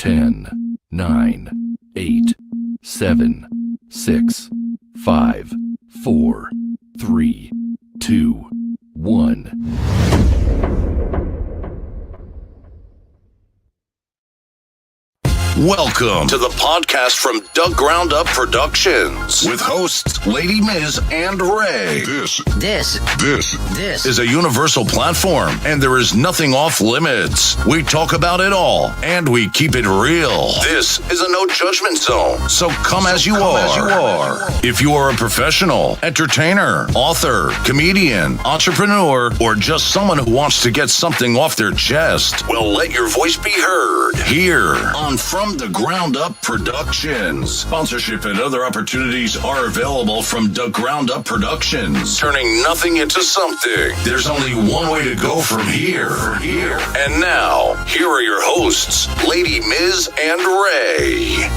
10, 9, 8, 7, 6, 5, 4, 3, 2, 1. Welcome to the podcast from Doug Ground Up Productions with hosts Lady Miz and Ray. This is a universal platform, and there is nothing off limits. We talk about it all, and we keep it real. This is a no judgment zone, so come as you are. If you are a professional, entertainer, author, comedian, entrepreneur, or just someone who wants to get something off their chest, well, let your voice be heard here on From the Ground Up Productions. Sponsorship and other opportunities are available from the Ground Up Productions. Turning nothing into something. There's only one way to go from here. And now, here are your hosts, Lady Miz and Ray.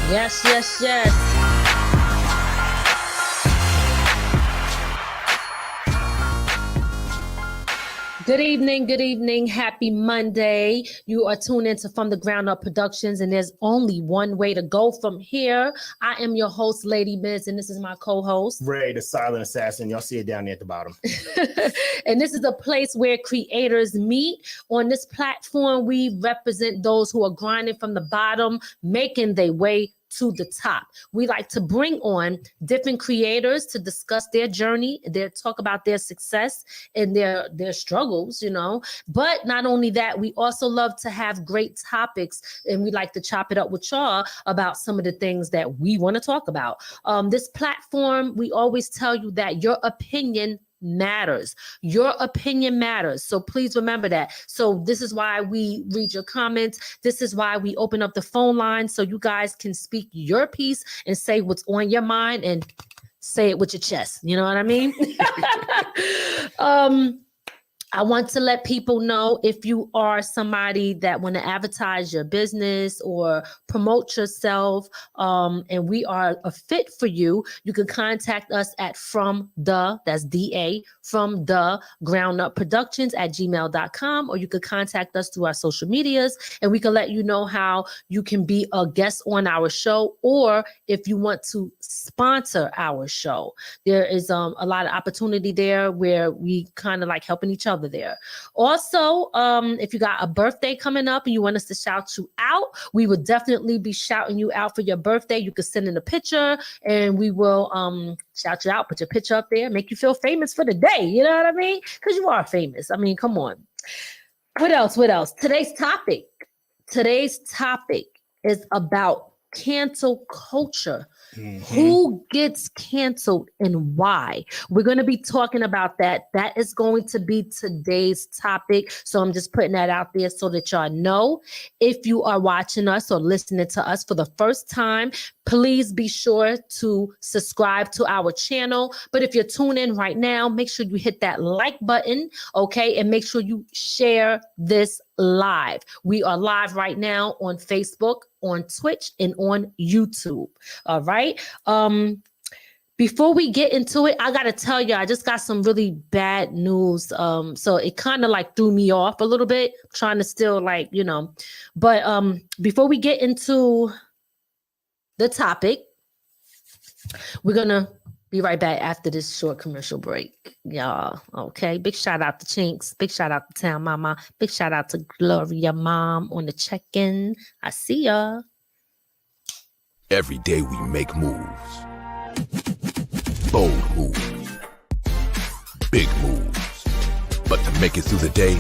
Yes. Good evening. Happy Monday. You are tuned into From the Ground Up Productions, and there's only one way to go from here. I am your host, Lady Miz, and this is my co-host, Ray, the silent assassin. Y'all see it down there at the bottom. And this is a place where creators meet. On this platform, we represent those who are grinding from the bottom, making their way to the top. We like to bring on different creators to discuss their journey, talk about their success and their struggles, But not only that, we also love to have great topics, and we like to chop it up with y'all about some of the things that we want to talk about. This platform, we always tell you that your opinion matters. Your opinion matters. So please remember that. So this is why we read your comments. This is why we open up the phone line so you guys can speak your piece and say what's on your mind and say it with your chest. You know what I mean? I want to let people know, if you are somebody that want to advertise your business or promote yourself, and we are a fit for you, you can contact us at that's DA, from the ground up productions at gmail.com, or you could contact us through our social medias, and we can let you know how you can be a guest on our show, or if you want to sponsor our show. There is a lot of opportunity there where we kind of like helping each other there. Also, if you got a birthday coming up and you want us to shout you out, we would definitely be shouting you out for your birthday. You could send in a picture and we will shout you out, put your picture up there, make you feel famous for the day. You know what I mean? Because you are famous. I mean, come on. What else? Today's topic is about cancel culture. Mm-hmm. Who gets canceled and why? We're going to be talking about that. That is going to be today's topic. So I'm just putting that out there so that y'all know. If you are watching us or listening to us for the first time, please be sure to subscribe to our channel. But if you're tuning in right now, make sure you hit that like button, okay? And make sure you share this live. We are live right now on Facebook, on Twitch, and on YouTube. All right. Before we get into it, I got to tell you, I just got some really bad news. So it kind of like threw me off a little bit, trying to still but before we get into the topic, we're going to be right back after this short commercial break, y'all. Okay. Big shout out to Chinks. Big shout out to Town Mama. Big shout out to Gloria Mom on the check-in. I see ya. Every day we make moves. Bold moves. Big moves. But to make it through the day,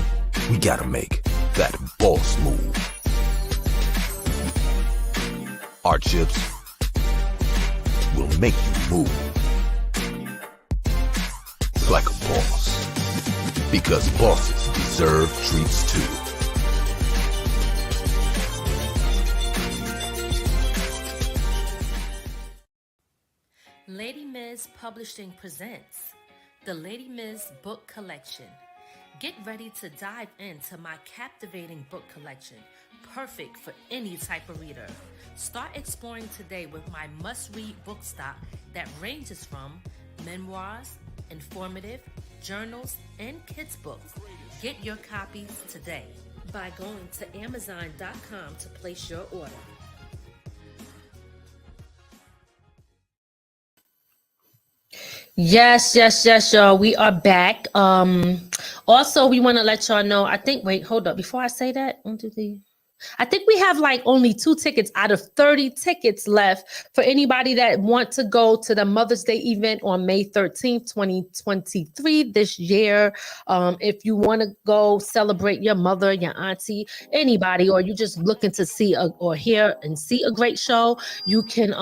we gotta make that boss move. Our chips will make you move. Like a boss. Because bosses deserve treats too. Lady Miz Publishing presents the Lady Miz Book Collection. Get ready to dive into my captivating book collection, perfect for any type of reader. Start exploring today with my must-read book stock that ranges from memoirs, informative, journals, and kids books. Get your copies today by going to Amazon.com to place your order. Yes, y'all. We are back. Also, we want to let y'all know. Wait, hold up. Before I say that, 1, 2, 3. I think we have like only 2 tickets out of 30 tickets left for anybody that want to go to the Mother's Day event on May 13th, 2023 this year. If you want to go celebrate your mother, your auntie, anybody, or you just looking to see or hear and see a great show, you can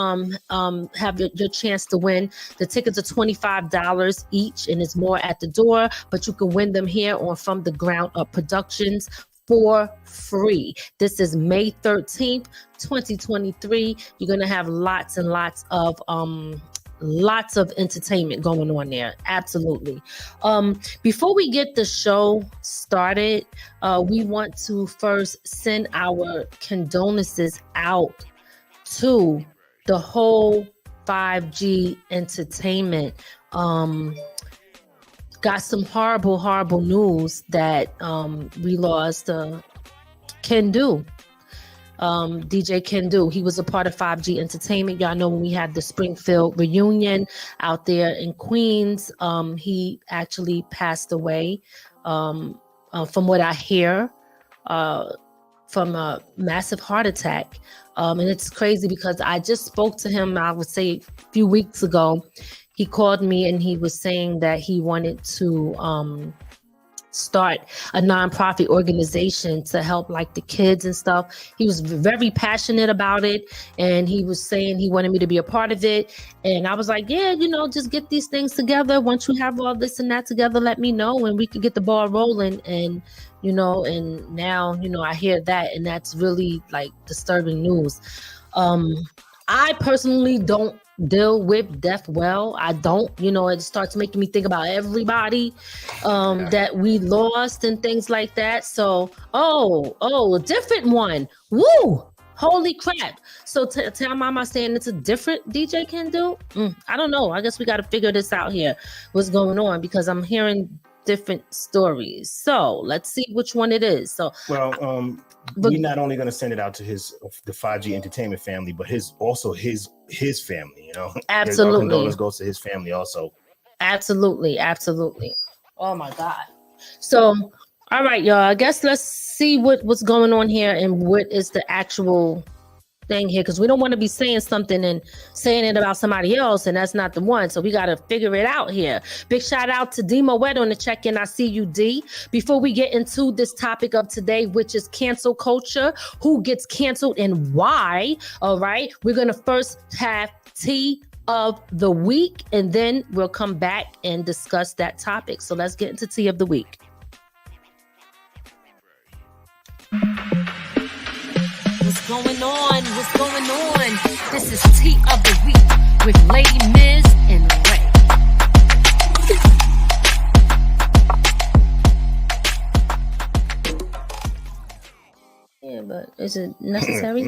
have your chance to win. The tickets are $25 each, and it's more at the door, but you can win them here on From the Ground Up Productions for free. This is May 13th, 2023. You're going to have lots and lots of entertainment going on there. Absolutely. Before we get the show started, we want to first send our condolences out to the whole 5G entertainment. Got some horrible news that we lost Ken Do. DJ Ken Do. He was a part of 5G Entertainment. Y'all know when we had the Springfield reunion out there in Queens, he actually passed away, from what I hear, from a massive heart attack. And it's crazy because I just spoke to him, I would say a few weeks ago. He called me and he was saying that he wanted to start a nonprofit organization to help like the kids and stuff. He was very passionate about it, and he was saying he wanted me to be a part of it. And I was like, yeah, just get these things together. Once you have all this and that together, let me know and we can get the ball rolling. And and now I hear that, and that's really like disturbing news. I personally don't deal with death well. I don't, it starts making me think about everybody that we lost and things like that. So, a different one. Woo! Holy crap. So tell mama saying it's a different DJ Ken Do? I don't know. I guess we got to figure this out here. What's going on? Because I'm hearing different stories. So let's see which one it is. So, we're not only going to send it out to the 5G Entertainment family, but his family, Absolutely. Our condolence goes to his family also. Absolutely. Oh my God. So, all right, y'all. I guess let's see what's going on here and what is the actual thing here, because we don't want to be saying something and saying it about somebody else, and that's not the one. So we got to figure it out here. Big shout out to D Moet on the check-in. I see you, D. Before we get into this topic of today, which is cancel culture, who gets canceled and why, all right, we're going to first have tea of the week, and then we'll come back and discuss that topic. So let's get into tea of the week. What's going on? This is Tea of the Week with Lady Miz and Ray. Yeah, but is it necessary?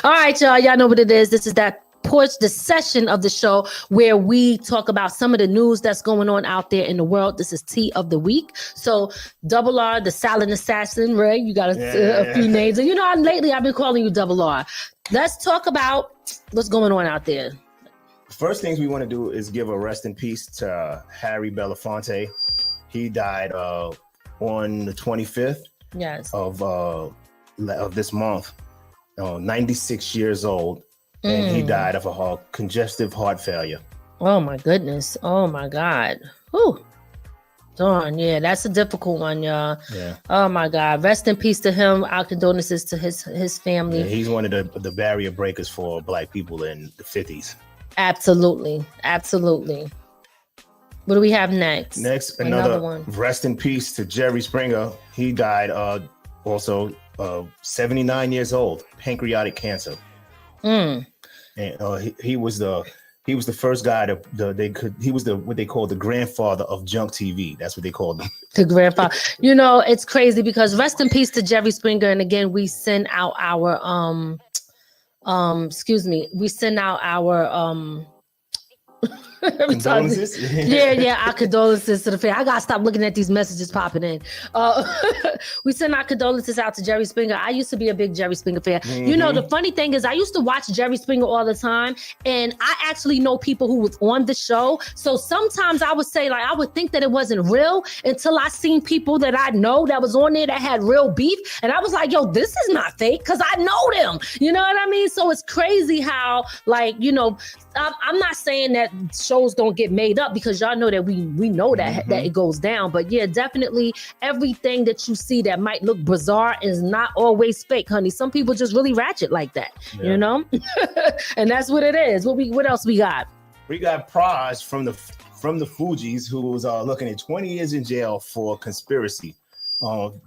All right, y'all. Y'all know what it is. This is that the session of the show where we talk about some of the news that's going on out there in the world. This is Tea of the Week. So Double R, the silent assassin, Ray, you got a few names. And lately I've been calling you Double R. Let's talk about what's going on out there. First things we want to do is give a rest in peace to Harry Belafonte. He died on the 25th of this month, 96 years old. And he died of a congestive heart failure. Oh my goodness. Oh my God. Whew. Darn, yeah, that's a difficult one, y'all. Yeah. Oh my God. Rest in peace to him. Our condolences to his family. Yeah, he's one of the barrier breakers for Black people in the 50s. Absolutely. What do we have next? Another one. Rest in peace to Jerry Springer. He died also 79 years old, pancreatic cancer. And he was the first guy he was what they call the grandfather of junk TV. That's what they called him. The grandfather. It's crazy because rest in peace to Jerry Springer. And again, we send out our Condolences? Yeah, our condolences to the family. I gotta stop looking at these messages popping in. We send our condolences out to Jerry Springer. I used to be a big Jerry Springer fan. Mm-hmm. You know, the funny thing is I used to watch Jerry Springer all the time, and I actually know people who was on the show. So sometimes I would say, like, I would think that it wasn't real until I seen people that I know that was on there that had real beef. And I was like, yo, this is not fake because I know them. You know what I mean? So it's crazy how, like, you know, I'm not saying that shows don't get made up, because y'all know that we know that that it goes down. But yeah, definitely everything that you see that might look bizarre is not always fake, honey. Some people just really ratchet like that, you know? And that's what it is. What else we got? We got Praj from the Fugees, who was looking at 20 years in jail for conspiracy.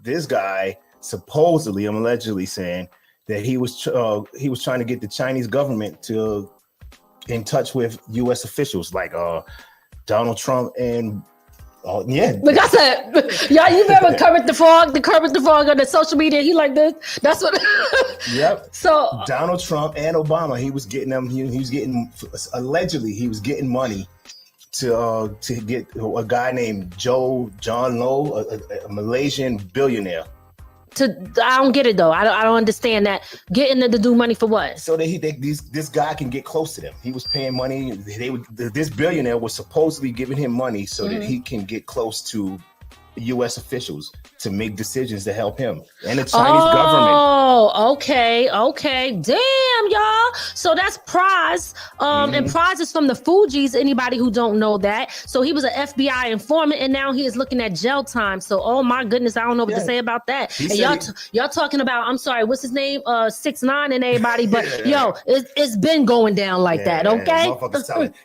This guy supposedly, I'm allegedly saying that he was trying to get the Chinese government to in touch with U.S. officials like Donald Trump and like I said, y'all, you remember Kermit the Frog on the social media? He like this. That's what. Yep. So Donald Trump and Obama, he was getting them. He was getting allegedly money to get a guy named John Low, a Malaysian billionaire. I don't get it though. I don't understand that. Getting them to do money for what? So that this guy can get close to them. He was paying money. This billionaire was supposedly giving him money so that he can get close to U.S. officials to make decisions to help him and the Chinese government. Oh, okay. Damn, y'all. So that's Praj. And Praj is from the Fugees, anybody who don't know that. So he was an FBI informant, and now he is looking at jail time. So, oh my goodness, I don't know what to say about that. And y'all talking about, I'm sorry, what's his name? 6ix9ine and everybody, but yo, it's been going down like that, okay?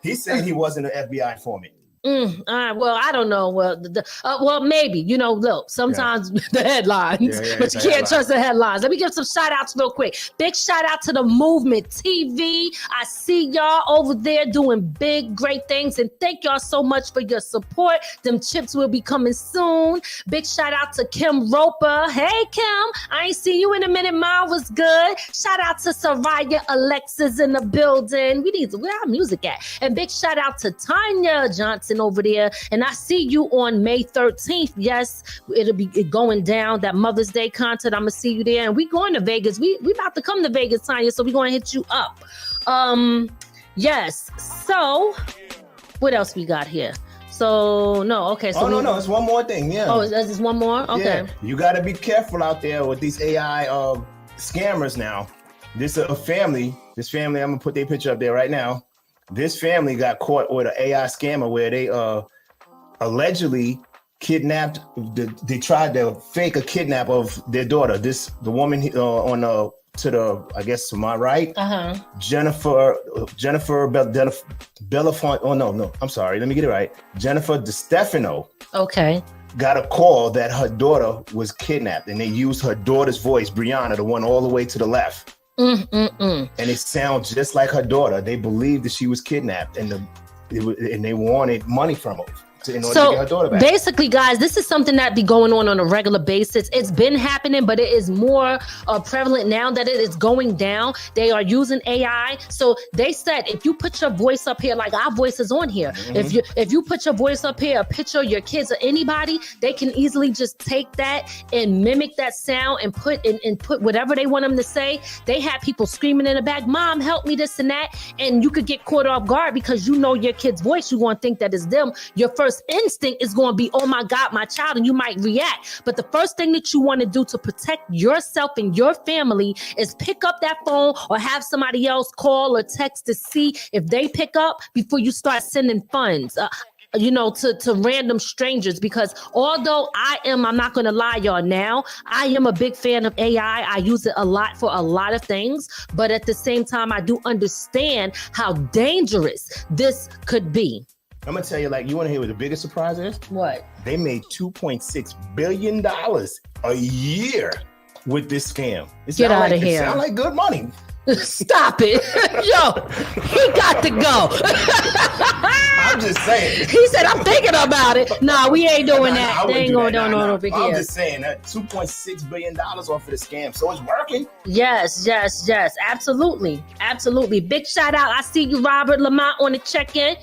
He said he wasn't an FBI informant. All right, well, I don't know. Well, maybe, you know, look, sometimes the headlines, but you can't trust the headlines. Let me give some shout outs real quick. Big shout out to the Movement TV. I see y'all over there doing big, great things, and thank y'all so much for your support. Them chips will be coming soon. Big shout out to Kim Roper. Hey, Kim, I ain't seen you in a minute. Mine was good. Shout out to Soraya Alexis in the building. Where our music at? And big shout out to Tanya Johnson over there, and I see you on May 13th. Yes, it'll be going down, that Mother's Day concert. I'm gonna see you there, and we going to Vegas. We about to come to Vegas, Tanya, so we gonna hit you up. Yes. So what else we got here? So no, okay. So no, it's one more thing. Yeah. Oh, there's just one more. Okay. Yeah. You got to be careful out there with these AI scammers now. This family. I'm gonna put their picture up there right now. This family got caught with an AI scammer where they allegedly kidnapped. They tried to fake a kidnap of their daughter. The woman I guess to my right, Jennifer Belafonte. Oh no, I'm sorry. Let me get it right. Jennifer DeStefano. Okay. Got a call that her daughter was kidnapped, and they used her daughter's voice, Brianna, the one all the way to the left. And it sounds just like her daughter. They believed that she was kidnapped, and they wanted money from her in order to get her daughter back. Basically, guys, this is something that be going on a regular basis. It's been happening, but it is more prevalent now that it is going down. They are using AI. So they said, if you put your voice up here, like our voice is on here, if you put your voice up here, a picture of your kids or anybody, they can easily just take that and mimic that sound and put whatever they want them to say. They have people screaming in the back, "Mom, help me," this and that, and you could get caught off guard because you know your kid's voice. You're going to think that it's them. Your first instinct is going to be, "Oh my God, my child," and you might react. But the first thing that you want to do to protect yourself and your family is pick up that phone or have somebody else call or text to see if they pick up before you start sending funds. To random strangers, because although I'm not going to lie, y'all, now I am a big fan of AI. I use it a lot for a lot of things, but at the same time, I do understand how dangerous this could be. I'm going to tell you, you want to hear what the biggest surprise is? What? They made $2.6 billion a year with this scam. Get out of here. It sounds like good money. Stop it. Yo, he got to go. I'm just saying. He said, "I'm thinking about it." Nah, we ain't doing that. They ain't going down over here. I'm just saying that $2.6 billion off of the scam. So it's working. Yes. Absolutely. Big shout out. I see you, Robert Lamont, on the check-in.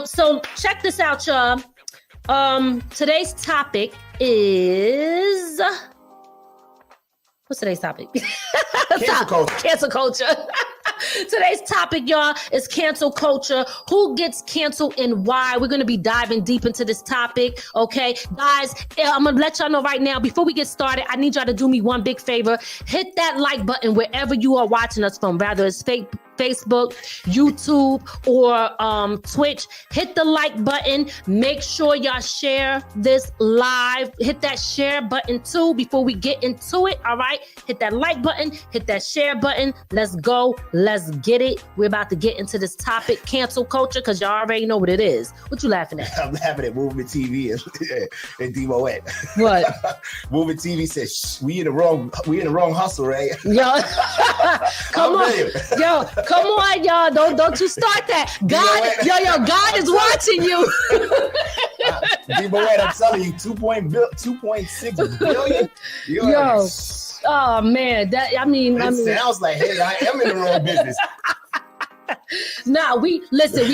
So check this out, y'all. Today's topic is... What's today's topic? Cancel culture. Cancel culture. Today's topic, y'all, is cancel culture. Who gets canceled and why? We're going to be diving deep into this topic, okay? Guys, I'm going to let y'all know right now, before we get started, I need y'all to do me one big favor. Hit that like button wherever you are watching us from, whether it's Facebook, YouTube, or Twitch. Hit the like button. Make sure y'all share this live. Hit that share button too before we get into it, all right? Hit that like button. Hit that share button. Let's go. Let's get it. We're about to get into this topic, cancel culture, because y'all already know what it is. What you laughing at? I'm laughing at Movement TV and D-Moet. What? Movement TV says, we in the wrong hustle, right? Yo, come on. Yo, come on, y'all. Don't you start that. God, God is watching you. D-Moet, I'm telling you, 2.6 billion. Yo. Oh man, it sounds like, hey, I am in the wrong business. Nah, we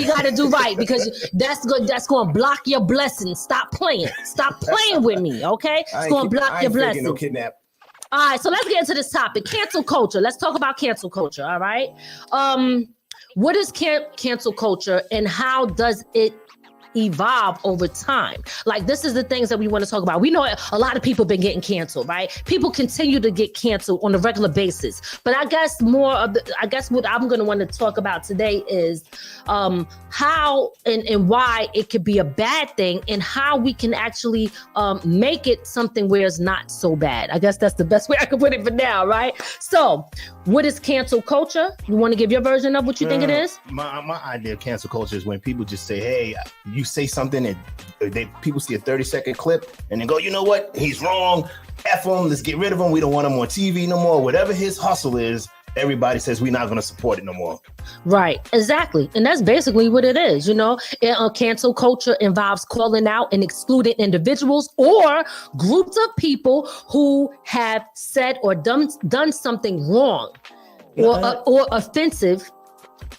gotta do right, because that's good. That's gonna block your blessings. Stop playing with me, okay? It's gonna block your blessings. No kidnap. All right, so let's get into this topic, cancel culture. Let's talk about cancel culture. All right, what is cancel culture and how does it evolve over time? Like, this is the things that we want to talk about. We know a lot of people been getting canceled, right? People continue to get canceled on a regular basis. But I guess what I'm going to want to talk about today is how and why it could be a bad thing, and how we can actually make it something where it's not so bad. I guess that's the best way I can put it for now, right? So, what is cancel culture? You want to give your version of what you think it is? My idea of cancel culture is when people just say, hey, you say something and people see a 30-second clip and then go, you know what? He's wrong. F him. Let's get rid of him. We don't want him on TV no more. Whatever his hustle is, everybody says we're not going to support it no more. Right. Exactly. And that's basically what it is. You know, cancel culture involves calling out and excluding individuals or groups of people who have said or done something wrong or offensive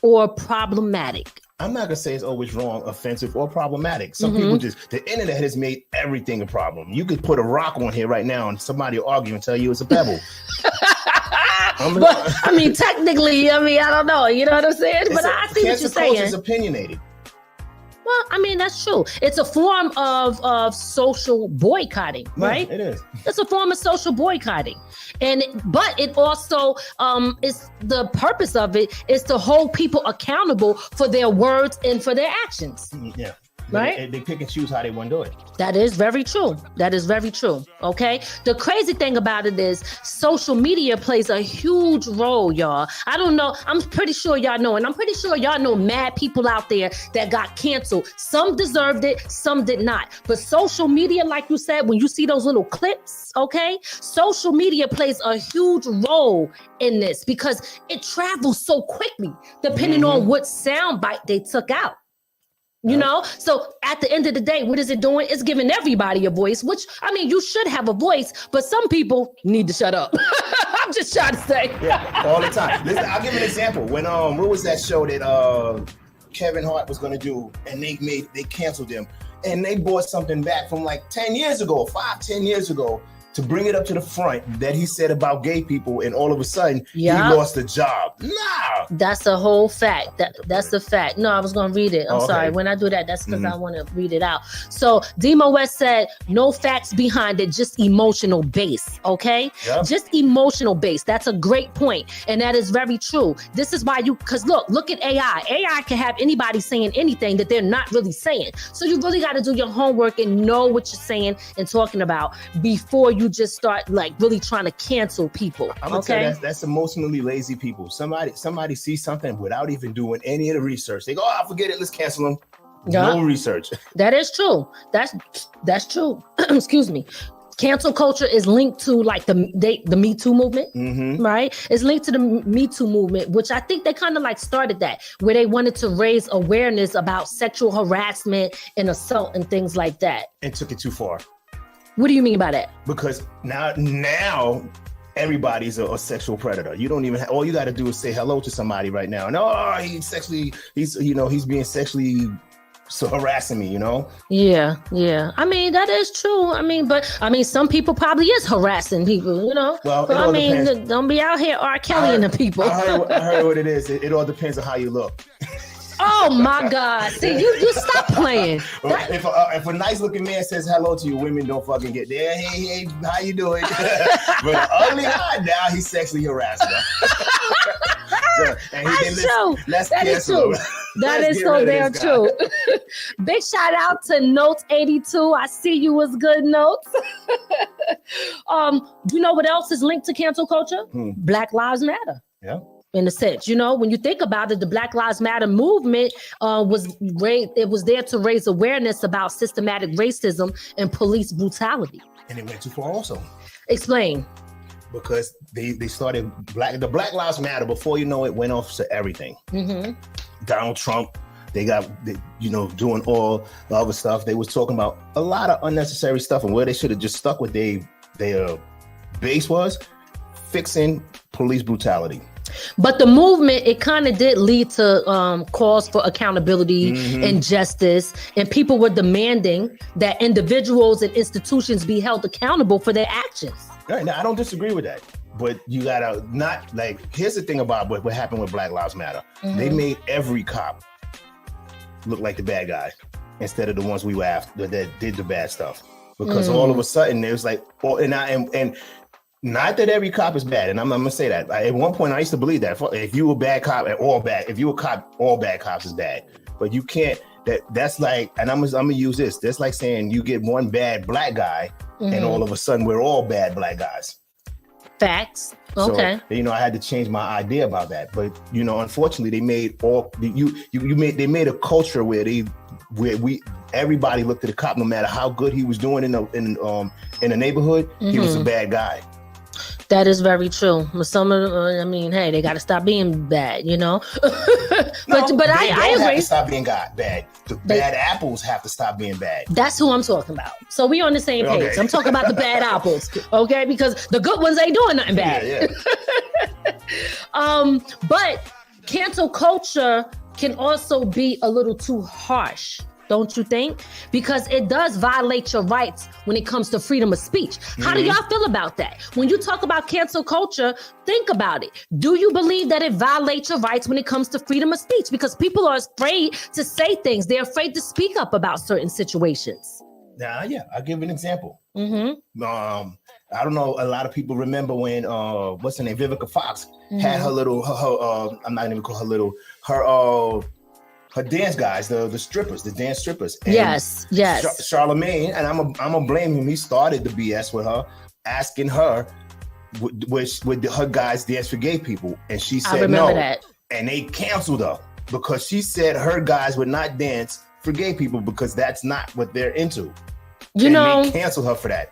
or problematic. I'm not going to say it's always wrong, offensive, or problematic. Some people the internet has made everything a problem. You could put a rock on here right now and somebody will argue and tell you it's a pebble. But, technically, I don't know. You know what I'm saying? But I see what you're saying. Cancel culture is opinionated. Well, that's true. It's a form of social boycotting, right? Yeah, it is. It's a form of social boycotting. But it also is the purpose of it is to hold people accountable for their words and for their actions. Yeah. Right? They pick and choose how they want to do it. That is very true. Okay. The crazy thing about it is social media plays a huge role, y'all. I don't know. I'm pretty sure y'all know. And I'm pretty sure y'all know mad people out there that got canceled. Some deserved it. Some did not. But social media, like you said, when you see those little clips, okay, social media plays a huge role in this because it travels so quickly depending on what soundbite they took out. You know, so at the end of the day, what is it doing? It's giving everybody a voice, which, you should have a voice, but some people need to shut up. I'm just trying to say. Yeah, all the time. Listen, I'll give an example. When, what was that show that Kevin Hart was going to do, and they canceled him, and they brought something back from like 10 years ago, 10 years ago, to bring it up to the front that he said about gay people, and all of a sudden he lost a job. Nah, that's a whole fact. That's a fact. No, I was gonna read it. I'm sorry. When I do that, that's because I want to read it out. So Demo West said, "No facts behind it, just emotional base." Okay, just emotional base. That's a great point, and that is very true. This is why because look at AI. AI can have anybody saying anything that they're not really saying. So you really got to do your homework and know what you're saying and talking about before you just start like really trying to cancel people. I'm gonna tell you, that's emotionally lazy people. Somebody sees something without even doing any of the research. They go, "Oh, forget it. Let's cancel them." No research. That is true. That's true. Excuse me. Cancel culture is linked to like the Me Too movement, right? It's linked to the Me Too movement, which I think they kind of like started that, where they wanted to raise awareness about sexual harassment and assault and things like that. And took it too far. What do you mean by that? Because now everybody's a sexual predator. You don't even all you got to do is say hello to somebody right now. And he's being sexually harassing me, you know? Yeah. I mean, that is true. Some people probably is harassing people, you know? Well, so, depends. Don't be out here R. Kelly and the people. I heard what it is. It all depends on how you look. Oh my God! See, you stop playing. If a nice looking man says hello to you, women don't fucking get there. Hey, how you doing? But an ugly guy, now he's sexually harassing her. That's true. That is true. That is so damn true. Big shout out to Notes 82. I see you was good, Notes. You know what else is linked to cancel culture? Black Lives Matter. Yeah. In a sense, you know, when you think about it, the Black Lives Matter movement was there to raise awareness about systematic racism and police brutality. And it went too far also. Explain. Because they started the Black Lives Matter, before you know it, went off to everything. Mm-hmm. Donald Trump, they doing all the other stuff. They was talking about a lot of unnecessary stuff, and where they should have just stuck with their base was fixing police brutality. But the movement, it kind of did lead to calls for accountability and justice, and people were demanding that individuals and institutions be held accountable for their actions. Right, now, I don't disagree with that, but you gotta not like. Here's the thing about what happened with Black Lives Matter. They made every cop look like the bad guy instead of the ones we were after that did the bad stuff. Because all of a sudden it was like, and not that every cop is bad, and I'm gonna say that. At one point, I used to believe that if you were a bad cop, if you were a cop, all bad cops is bad. But you can't. That's like, and I'm gonna use this. That's like saying you get one bad black guy, and all of a sudden we're all bad black guys. Facts. Okay. So, I had to change my idea about that. But unfortunately, they made they made a culture where everybody looked at the cop, no matter how good he was doing in the neighborhood, he was a bad guy. That is very true. Some of them, they got to stop being bad, but I agree. Have to stop being bad. The bad apples have to stop being bad. That's who I'm talking about. So we on the same page. Okay. I'm talking about the bad apples, okay? Because the good ones ain't doing nothing bad. Yeah. But cancel culture can also be a little too harsh. Don't you think? Because it does violate your rights when it comes to freedom of speech. How do y'all feel about that? When you talk about cancel culture, think about it. Do you believe that it violates your rights when it comes to freedom of speech? Because people are afraid to say things. They're afraid to speak up about certain situations. Yeah, I'll give an example. I don't know. A lot of people remember when what's her name, Vivica Fox had her little. I'm not even call her little. Her dance guys, the strippers, the dance strippers. And yes. Charlemagne, and I'm gonna blame him. He started the BS with her, asking her would her guys dance for gay people, and she said no. That. And they canceled her because she said her guys would not dance for gay people because that's not what they're into. They canceled her for that.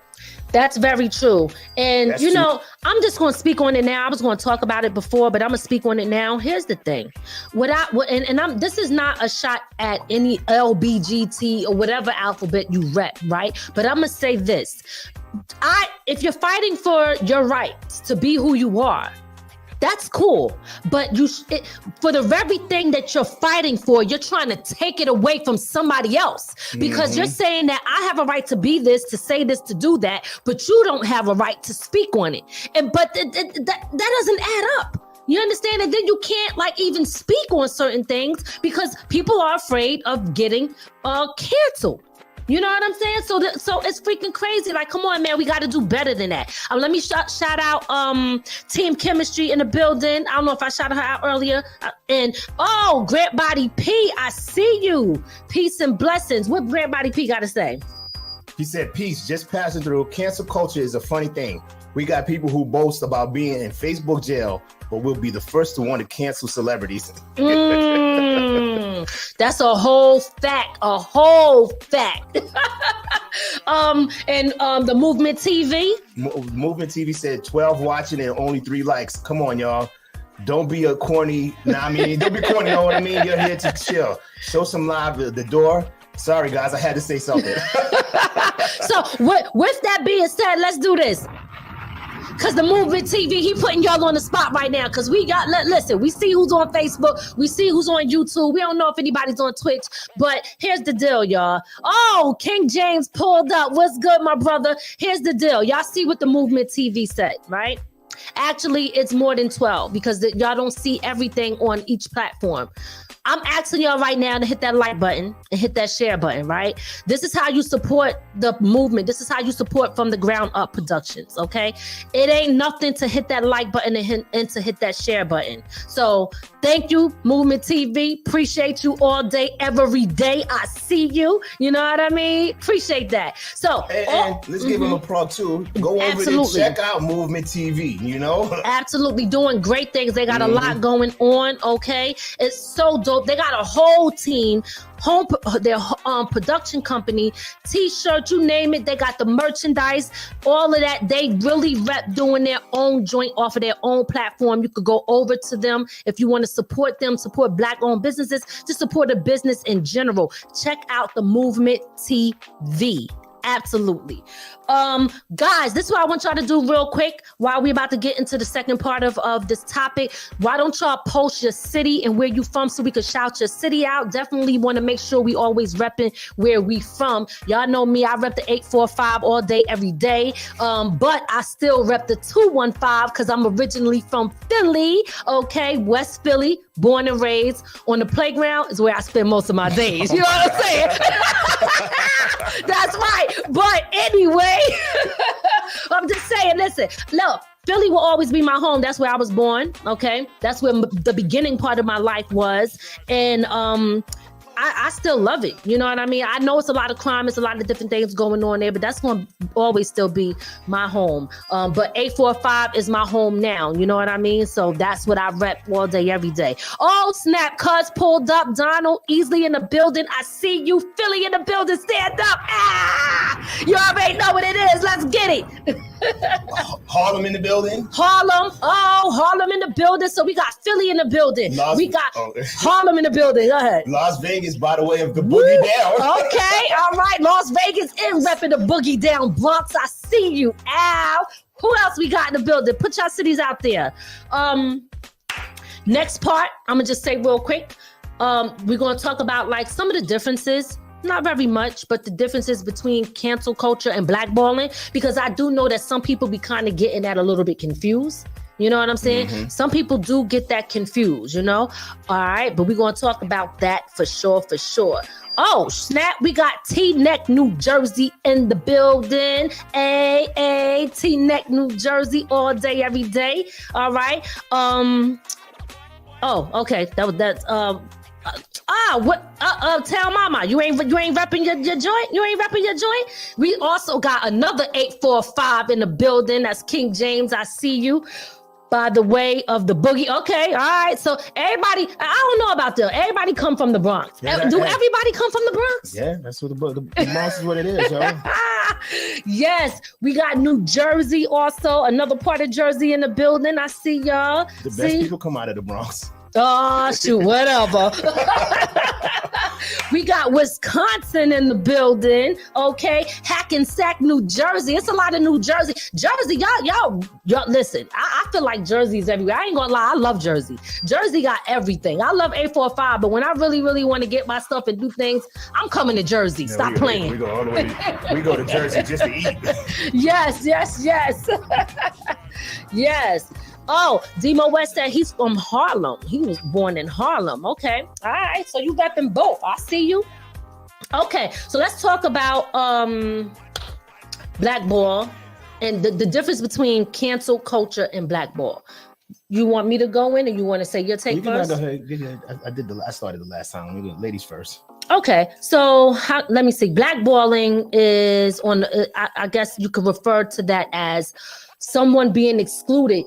That's very true. And, I'm just going to speak on it now. I was going to talk about it before, but I'm going to speak on it now. Here's the thing. This is not a shot at any LBGT or whatever alphabet you rep, right? But I'm going to say this. If you're fighting for your rights to be who you are, that's cool. But for the very thing that you're fighting for, you're trying to take it away from somebody else because you're saying that I have a right to be this, to say this, to do that, but you don't have a right to speak on it. But that doesn't add up. You understand? And then you can't even speak on certain things because people are afraid of getting canceled. You know what I'm saying? So it's freaking crazy. Like, come on, man, we got to do better than that. Let me shout out Team Chemistry in the building. I don't know if I shouted her out earlier. Grant Body P, I see you. Peace and blessings. What Grant Body P got to say? He said, peace, just passing through. Cancel culture is a funny thing. We got people who boast about being in Facebook jail, but we'll be the first to want to cancel celebrities. That's a whole fact. The Movement TV. Movement TV said 12 watching and only 3 likes. Come on, y'all. Don't be a corny. Don't be corny. You know what I mean? You're here to chill. Show some love at the door. Sorry, guys. I had to say something. So with that being said, let's do this. Because the Movement TV, he putting y'all on the spot right now. Because we got, listen, we see who's on Facebook. We see who's on YouTube. We don't know if anybody's on Twitch. But here's the deal, y'all. Oh, King James pulled up. What's good, my brother? Here's the deal. Y'all see what the Movement TV said, right? Actually, it's more than 12 because y'all don't see everything on each platform. I'm asking y'all right now to hit that like button and hit that share button, right? This is how you support the movement. This is how you support From the Ground Up Productions, okay? It ain't nothing to hit that like button and to hit that share button. So thank you, Movement TV. Appreciate you all day, every day. I see you. You know what I mean? Appreciate that. So, and let's give them a plug too. Go over there, check out Movement TV, you know? Absolutely doing great things. They got a lot going on, okay? It's so dope. They got a whole team, their production company, t-shirt, you name it. They got the merchandise, all of that. They really rep doing their own joint off of their own platform. You could go over to them if you want to support them, support Black-owned businesses, just support a business in general. Check out the Movement TV. Absolutely. Guys, this is what I want y'all to do real quick while we're about to get into the second part of this topic. Why don't y'all post your city and where you from so we can shout your city out? Definitely want to make sure we always repping where we from. Y'all know me, I rep the 845 all day, every day. But I still rep the 215 because I'm originally from Philly, okay? West Philly, born and raised. On the playground is where I spend most of my days. You know what I'm saying? That's right. But anyway, I'm just saying, listen, look, Philly will always be my home. That's where I was born, okay? That's where the beginning part of my life was. And I still love it. You know what I mean? I know it's a lot of crime. It's a lot of different things going on there, but that's going to always still be my home. But 845 is my home now. You know what I mean? So that's what I rep all day, every day. Oh, snap. Cuz pulled up. Donald Easley in the building. I see you. Philly in the building. Stand up. Ah! You already know what it is. Let's get it. Harlem in the building. Harlem. Oh, Harlem in the building. So we got Philly in the building. We got Harlem in the building. Go ahead. Las Vegas by the way of the boogie down. Okay, all right. Las Vegas in repping the boogie down. Bronx, I see you. Al. Who else we got in the building? Put your cities out there. Next part, I'm going to just say real quick. We're going to talk about like some of the differences. Not very much, but the differences between cancel culture and blackballing, because I do know that some people be kind of getting that a little bit confused. You know what I'm saying? Mm-hmm. Some people do get that confused, you know? All right, but we're going to talk about that for sure. Oh, snap. We got T-Neck, New Jersey in the building. T-Neck, New Jersey all day, every day. All right. Oh, okay. That's tell mama, you ain't repping your joint? You ain't repping your joint? We also got another 845 in the building. That's King James. I see you. By the way of the boogie. Okay, all right. So everybody, I don't know about them. Everybody come from the Bronx. Do everybody come from the Bronx? Yeah, that's what the Bronx is what it is, yo. Yes, we got New Jersey also. Another part of Jersey in the building. I see y'all. The best people come out of the Bronx. Oh, shoot, whatever. We got Wisconsin in the building, okay? Hackensack, New Jersey. It's a lot of New Jersey. Jersey, y'all, listen, I feel like Jersey's everywhere. I ain't gonna lie, I love Jersey. Jersey got everything. I love 845, but when I really, really want to get my stuff and do things, I'm coming to Jersey. Yeah, Stop playing. We go all the way. We go to Jersey just to eat. Yes. Yes. Oh, Demo West said he's from Harlem. He was born in Harlem. Okay. All right. So you repping both. I see you. Okay. So let's talk about blackball and the difference between cancel culture and blackball. You want me to go in, or you want to say your take first? Go ahead. I started the last time. We did ladies first. Okay, so let me see. Blackballing is on. I guess you could refer to that as someone being excluded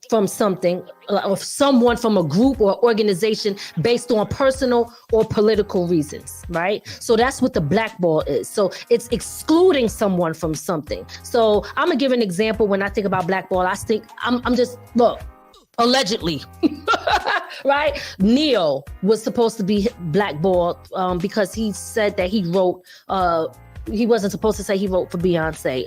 from something, or someone from a group or organization based on personal or political reasons, right? So that's what the blackball is. So it's excluding someone from something. So I'm gonna give an example. When I think about blackball, I think I'm just, look, allegedly, right? Neo was supposed to be blackballed because he said that he wrote he wasn't supposed to say he wrote for Beyonce.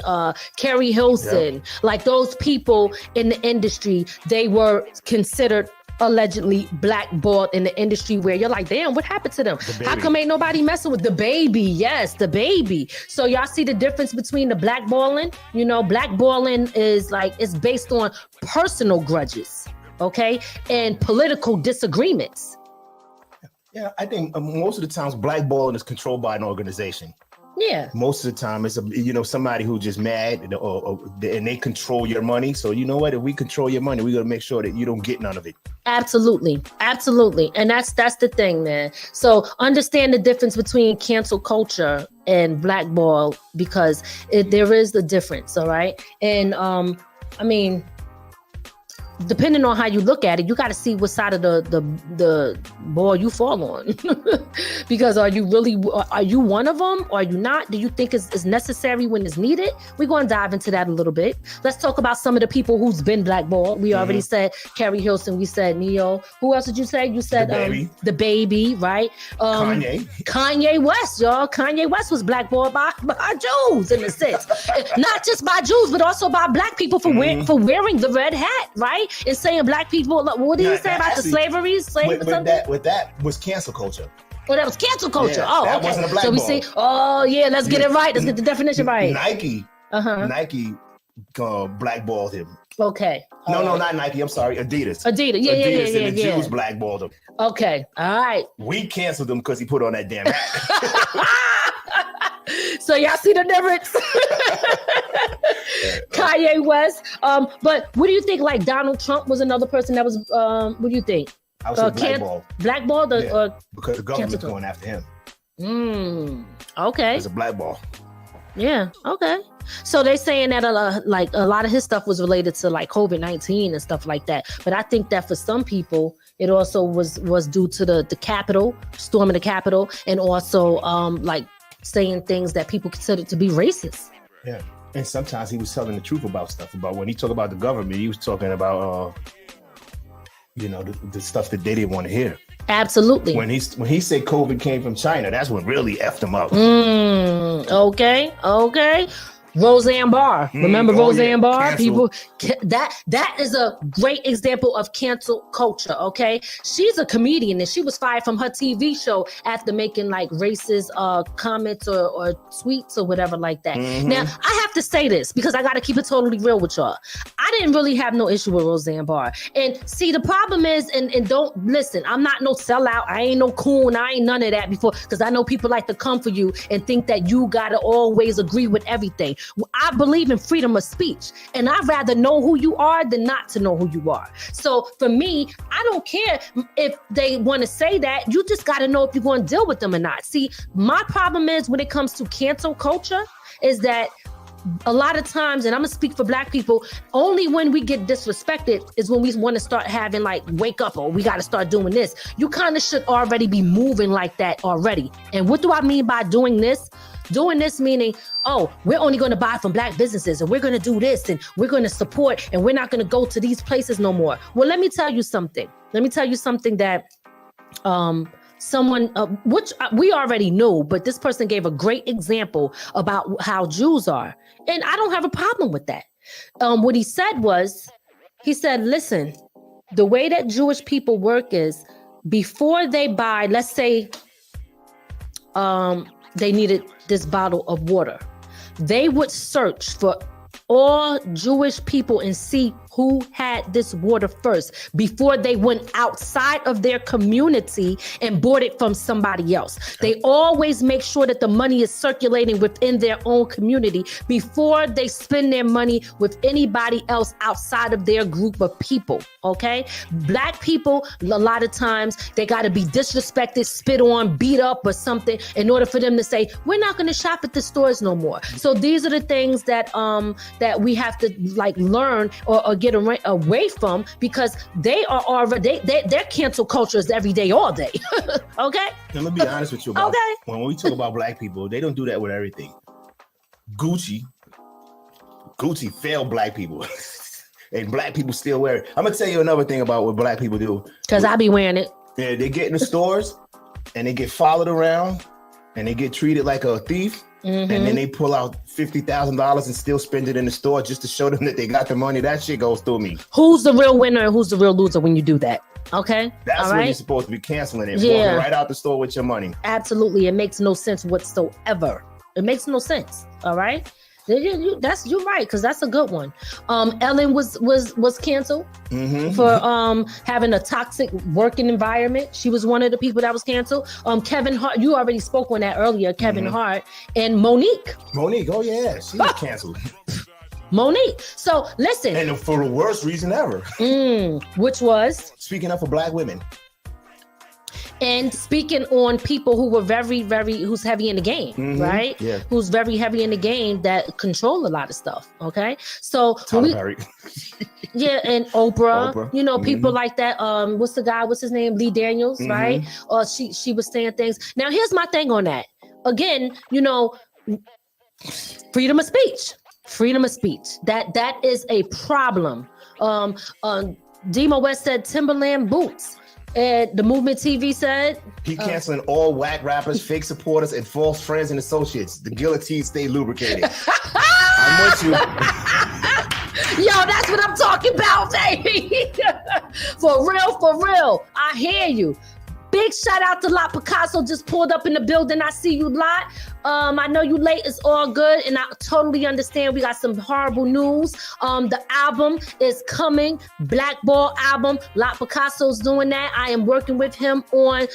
Carrie Hilson, like those people in the industry, they were considered allegedly blackballed in the industry, where you're like, damn, what happened to them? How come ain't nobody messing with the baby? Yes, the baby. So y'all see the difference between the blackballing? You know, blackballing is like, it's based on personal grudges, okay, and political disagreements. Yeah, I think most of the times blackballing is controlled by an organization. Yeah. Most of the time it's somebody who's just mad and they control your money. So you know what? If we control your money, we got to make sure that you don't get none of it. Absolutely. And that's the thing, man. So understand the difference between cancel culture and blackball, because there is the difference. All right. And I mean, depending on how you look at it, you got to see what side of the ball you fall on. Because are you one of them, or are you not? Do you think it's necessary when it's needed? We're going to dive into that a little bit. Let's talk about some of the people who's been blackballed. We already said Carrie Hilson. We said Neo. Who else did you say? You said the baby, right? Kanye West, y'all. Kanye West was blackballed by Jews in a sense. Not just by Jews, but also by black people for wearing the red hat, right? And saying black people, what did he say about the slavery? That was cancel culture. Oh, that was cancel culture. Yeah, oh, that okay. wasn't a black so we ball. see. Oh, yeah. Let's get it right. Let's get the definition right. Nike blackballed him. Okay. No, not Nike. I'm sorry, Adidas. Adidas. Yeah. And the Jews blackballed him. Okay. All right. We canceled him because he put on that damn hat. So y'all see the difference? Kanye West. But what do you think? Like Donald Trump was another person that was. What do you think? I was blackballed. Blackballed, because the government's going after him. Okay. It's a blackball. Yeah. Okay. So they're saying that a lot of his stuff was related to like COVID-19 and stuff like that. But I think that for some people, it also was due to the Capitol, storming the Capitol, and also like saying things that people considered to be racist. Yeah. And sometimes he was telling the truth about stuff. About when he talked about the government, he was talking about the stuff that they didn't want to hear. Absolutely. When he said COVID came from China, that's what really effed him up. Okay. Roseanne Barr. Remember Roseanne Barr? Cancel. People, that is a great example of cancel culture, okay? She's a comedian and she was fired from her TV show after making like racist comments or tweets or whatever like that. Now, I have to say this because I got to keep it totally real with y'all. I didn't really have no issue with Roseanne Barr. And see, the problem is, and don't listen, I'm not no sellout. I ain't no coon. I ain't none of that before, because I know people like to come for you and think that you got to always agree with everything. I believe in freedom of speech, and I'd rather know who you are than not to know who you are. So for me, I don't care if they want to say that. You just got to know if you're going to deal with them or not. See, my problem is when it comes to cancel culture is that a lot of times, and I'm gonna speak for black people, only when we get disrespected is when we want to start having like wake up, or we got to start doing this. You kind of should already be moving like that already. And what do I mean by doing this? Doing this meaning, oh, we're only going to buy from black businesses, and we're going to do this, and we're going to support, and we're not going to go to these places no more. Well, let me tell you something. That someone, which we already knew, but this person gave a great example about how Jews are. And I don't have a problem with that. What he said was, he said, listen, the way that Jewish people work is before they buy, let's say they needed this bottle of water, they would search for all Jewish people and see who had this water first before they went outside of their community and bought it from somebody else. They always make sure that the money is circulating within their own community before they spend their money with anybody else outside of their group of people, okay? Black people, a lot of times, they got to be disrespected, spit on, beat up or something in order for them to say, we're not going to shop at the stores no more. So these are the things that that we have to like learn or get away from, because they are already their cancel culture is every day, all day. Okay. And let me be honest with you about when we talk about black people, they don't do that with everything. Gucci failed black people. And black people still wear it. I'm gonna tell you another thing about what black people do. Because I be wearing it. Yeah, they get in the stores and they get followed around and they get treated like a thief. and then they pull out $50,000 and still spend it in the store just to show them that they got the money. That shit goes through me. Who's the real winner and who's the real loser when you do that? Okay, that's when you're supposed to be canceling it. Yeah. Walking right out the store with your money. Absolutely, it makes no sense whatsoever. It makes no sense. All right. You're right, because that's a good one. Ellen was canceled for having a toxic working environment. She was one of the people that was canceled. Kevin Hart, you already spoke on that earlier. Kevin Hart and Monique. Oh yeah, she was canceled. Monique. So listen, and for the worst reason ever. Which was speaking up for Black women. And speaking on people who were very, very, who's heavy in the game, right? Yeah. Who's very heavy in the game that control a lot of stuff. Okay. So, yeah. And Oprah, you know, people like that. What's the guy? What's his name? Lee Daniels, right? She was saying things. Now, here's my thing on that. Again, you know, freedom of speech. That is a problem. Demo West said Timberland boots. And the Movement TV said he canceling all whack rappers, fake supporters, and false friends and associates. The guillotine stay lubricated. I'm with you. Yo, that's what I'm talking about, baby. For real. I hear you. Big shout out to Lot Picasso, just pulled up in the building. I see you, Lot. I know you late, it's all good, and I totally understand. We got some horrible news. The album is coming, Blackball album. Lot Picasso's doing that. I am working with him on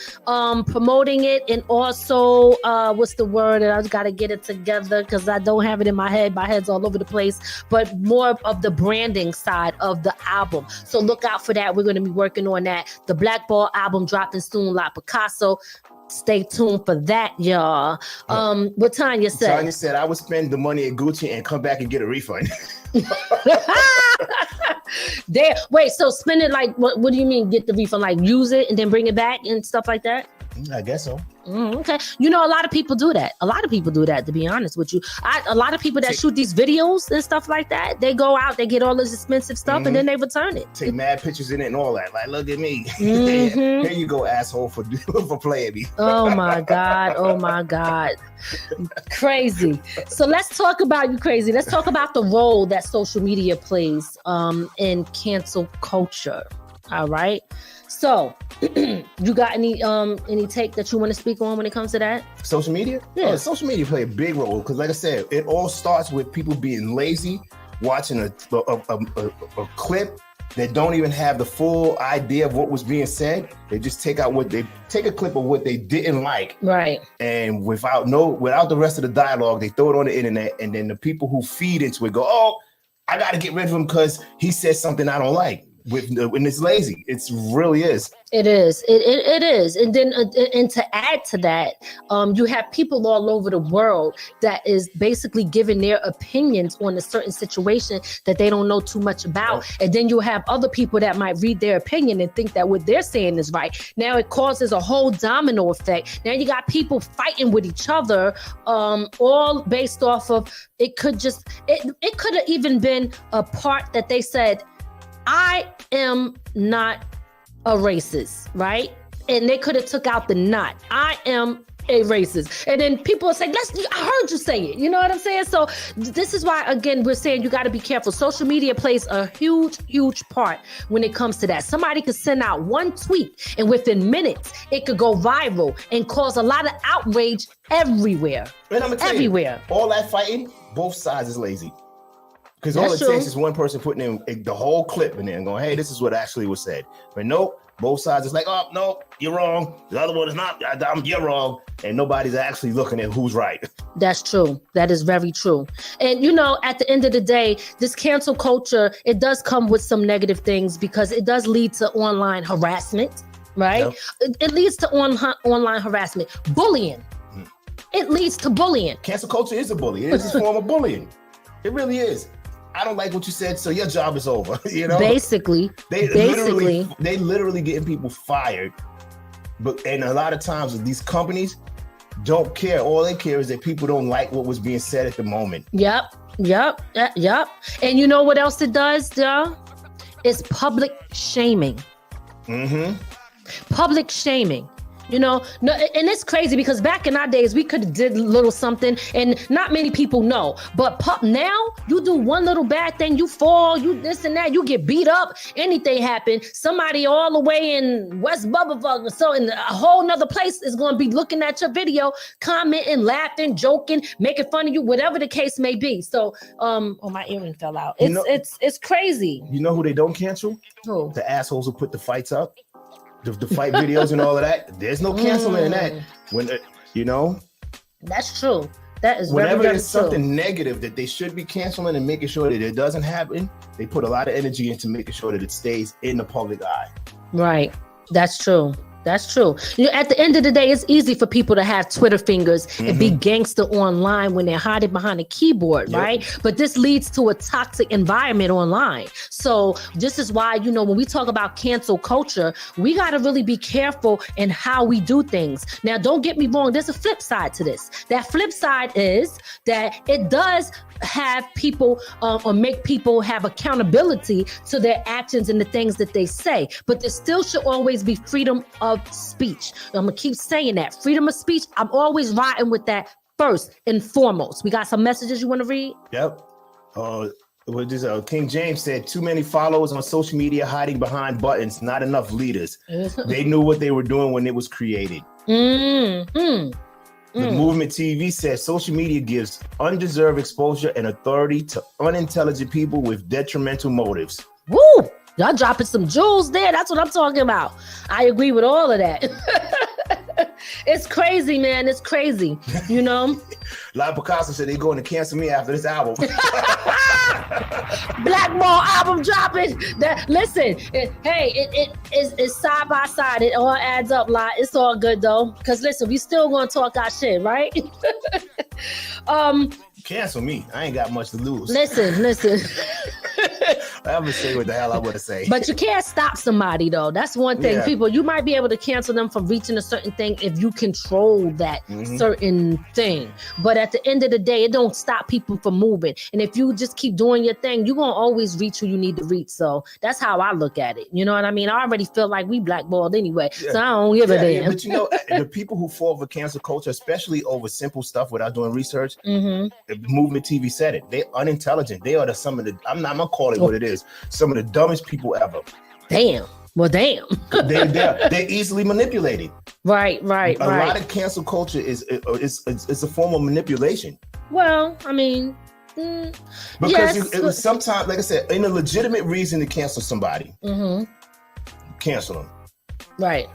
promoting it, and also, what's the word? I got to get it together because I don't have it in my head. My head's all over the place, but more of the branding side of the album. So look out for that. We're going to be working on that. The Blackball album dropping soon, Lot Picasso. Stay tuned for that, y'all. What Tanya said? Tanya said, I would spend the money at Gucci and come back and get a refund. There. Wait, so spend it like, what do you mean get the refund? Like use it and then bring it back and stuff like that? I guess so. Okay. You know, a lot of people do that. To be honest with you. A lot of people that shoot these videos and stuff like that, they go out, they get all this expensive stuff and then they return it. Take mad pictures in it and all that. Like, look at me. Here you go, asshole, for playing me. Oh my God. Crazy. So let's talk about you crazy. Let's talk about the role that social media plays in cancel culture. All right. So, you got any take that you want to speak on when it comes to that? Social media? Yeah. Social media play a big role because, like I said, it all starts with people being lazy, watching a clip that don't even have the full idea of what was being said. They just take a clip of what they didn't like, right? And without the rest of the dialogue, they throw it on the internet, and then the people who feed into it go, "Oh, I got to get rid of him because he said something I don't like." When it's lazy, it really is. It is. It is. And then, and to add to that, you have people all over the world that is basically giving their opinions on a certain situation that they don't know too much about. Oh. And then you have other people that might read their opinion and think that what they're saying is right. Now it causes a whole domino effect. Now you got people fighting with each other, all based off of, it could have even been a part that they said, I am not a racist, right? And they could have took out the not. I am a racist. And then people are saying, I heard you say it. You know what I'm saying? So this is why, again, we're saying you got to be careful. Social media plays a huge, huge part when it comes to that. Somebody could send out one tweet and within minutes, it could go viral and cause a lot of outrage everywhere. And I'm gonna tell you, all that fighting, both sides is lazy. Because all it takes is one person putting in the whole clip in there and going, hey, this is what actually was said. But nope, both sides is like, oh, no, you're wrong. The other one is not, you're wrong. And nobody's actually looking at who's right. That's true. That is very true. And, you know, at the end of the day, this cancel culture, it does come with some negative things because it does lead to online harassment, right? Yep. It leads to online harassment. Bullying. It leads to bullying. Cancel culture is a bully. It is a form of bullying. It really is. I don't like what you said, so your job is over. You know, basically, they literally getting people fired. And a lot of times these companies don't care. All they care is that people don't like what was being said at the moment. Yep. And you know what else it does, y'all? It's public shaming. Public shaming. You know, no, and it's crazy because back in our days, we could have did a little something and not many people know. But now, you do one little bad thing, you fall, you this and that, you get beat up, anything happen. Somebody all the way in West Bubblefuck or so in a whole nother place is going to be looking at your video, commenting, laughing, joking, making fun of you, whatever the case may be. So, my earring fell out. It's crazy. You know who they don't cancel? Who? The assholes who put the fights up. The fight videos and all of that, there's no canceling in that. When you know, that's true. That is whenever very, there's something negative that they should be canceling and making sure that it doesn't happen, they put a lot of energy into making sure that it stays in the public eye. Right. That's true. That's true. You know, at the end of the day, it's easy for people to have Twitter fingers and be gangster online when they're hiding behind a keyboard, right? But this leads to a toxic environment online. So this is why, you know, when we talk about cancel culture, we got to really be careful in how we do things. Now, don't get me wrong. There's a flip side to this. That flip side is that it does have people or make people have accountability to their actions and the things that they say. But there still should always be freedom of speech. I'm going to keep saying that. Freedom of speech, I'm always riding with that first and foremost. We got some messages you want to read? Yep. King James said, too many followers on social media hiding behind buttons, not enough leaders. They knew what they were doing when it was created. The Movement TV says social media gives undeserved exposure and authority to unintelligent people with detrimental motives. Woo! Y'all dropping some jewels there. That's what I'm talking about. I agree with all of that. It's crazy, man. It's crazy. You know? Like Picasso said, they're going to cancel me after this album. Blackball album dropping. Listen, it's side by side. It all adds up. It's all good though. Because listen, we still gonna talk our shit, right? Cancel me. I ain't got much to lose. Listen. I'm gonna say what the hell I want to say. But you can't stop somebody though. That's one thing. People, you might be able to cancel them from reaching a certain thing if you control that certain thing. But at the end of the day, it don't stop people from moving. And if you just keep doing your thing, you're gonna always reach who you need to reach. So that's how I look at it. You know what I mean? I already feel like we blackballed anyway. So I don't give a damn. But you know, the people who fall for cancel culture, especially over simple stuff without doing research, Movement TV said it. They're unintelligent. They are some of the, I'm gonna call it what it is, some of the dumbest people ever. Damn. Well, damn. they're easily manipulated. Right. A lot of cancel culture is a form of manipulation. Well, I mean, because it was sometimes, like I said, in a legitimate reason to cancel somebody, cancel them. Right.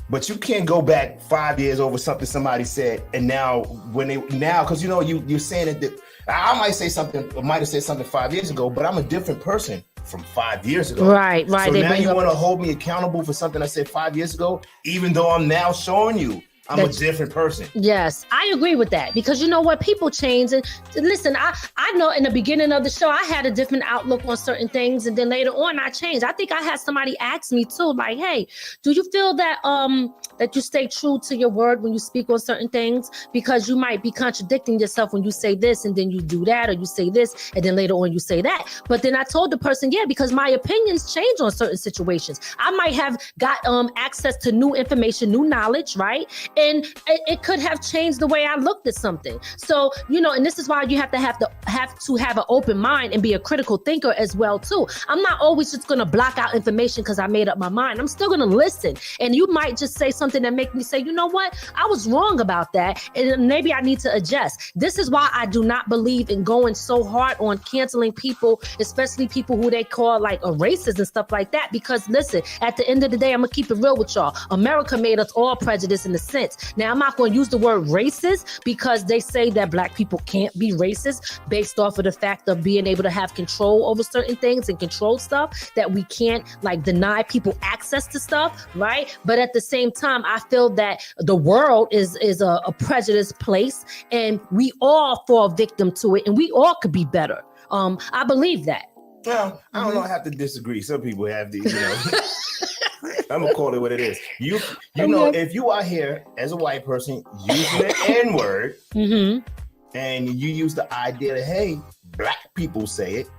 But you can't go back 5 years over something somebody said, and now because you know you're saying that I might say something, or might have said something 5 years ago, but I'm a different person from 5 years ago. Right. So now you want to hold me accountable for something I said 5 years ago, even though I'm now showing you I'm a different person. Yes, I agree with that because you know what? People change. And listen, I know in the beginning of the show, I had a different outlook on certain things. And then later on, I changed. I think I had somebody ask me too, like, hey, do you feel that that you stay true to your word when you speak on certain things? Because you might be contradicting yourself when you say this and then you do that, or you say this and then later on you say that. But then I told the person, because my opinions change on certain situations. I might have got access to new information, new knowledge, right? And it could have changed the way I looked at something. So, you know, and this is why you have to have an open mind and be a critical thinker as well, too. I'm not always just going to block out information because I made up my mind. I'm still going to listen. And you might just say something that make me say, you know what? I was wrong about that. And maybe I need to adjust. This is why I do not believe in going so hard on canceling people, especially people who they call like a racist and stuff like that. Because listen, at the end of the day, I'm going to keep it real with y'all. America made us all prejudiced in a sense. Now, I'm not going to use the word racist because they say that Black people can't be racist based off of the fact of being able to have control over certain things and control stuff, that we can't like deny people access to stuff, right? But at the same time, I feel that the world is a prejudiced place and we all fall victim to it and we all could be better. I believe that. Well, I don't know. I have to disagree. Some people have the, I'm gonna call it what it is. You know, if you are here as a white person using the N-word, and you use the idea that, hey, Black people say it,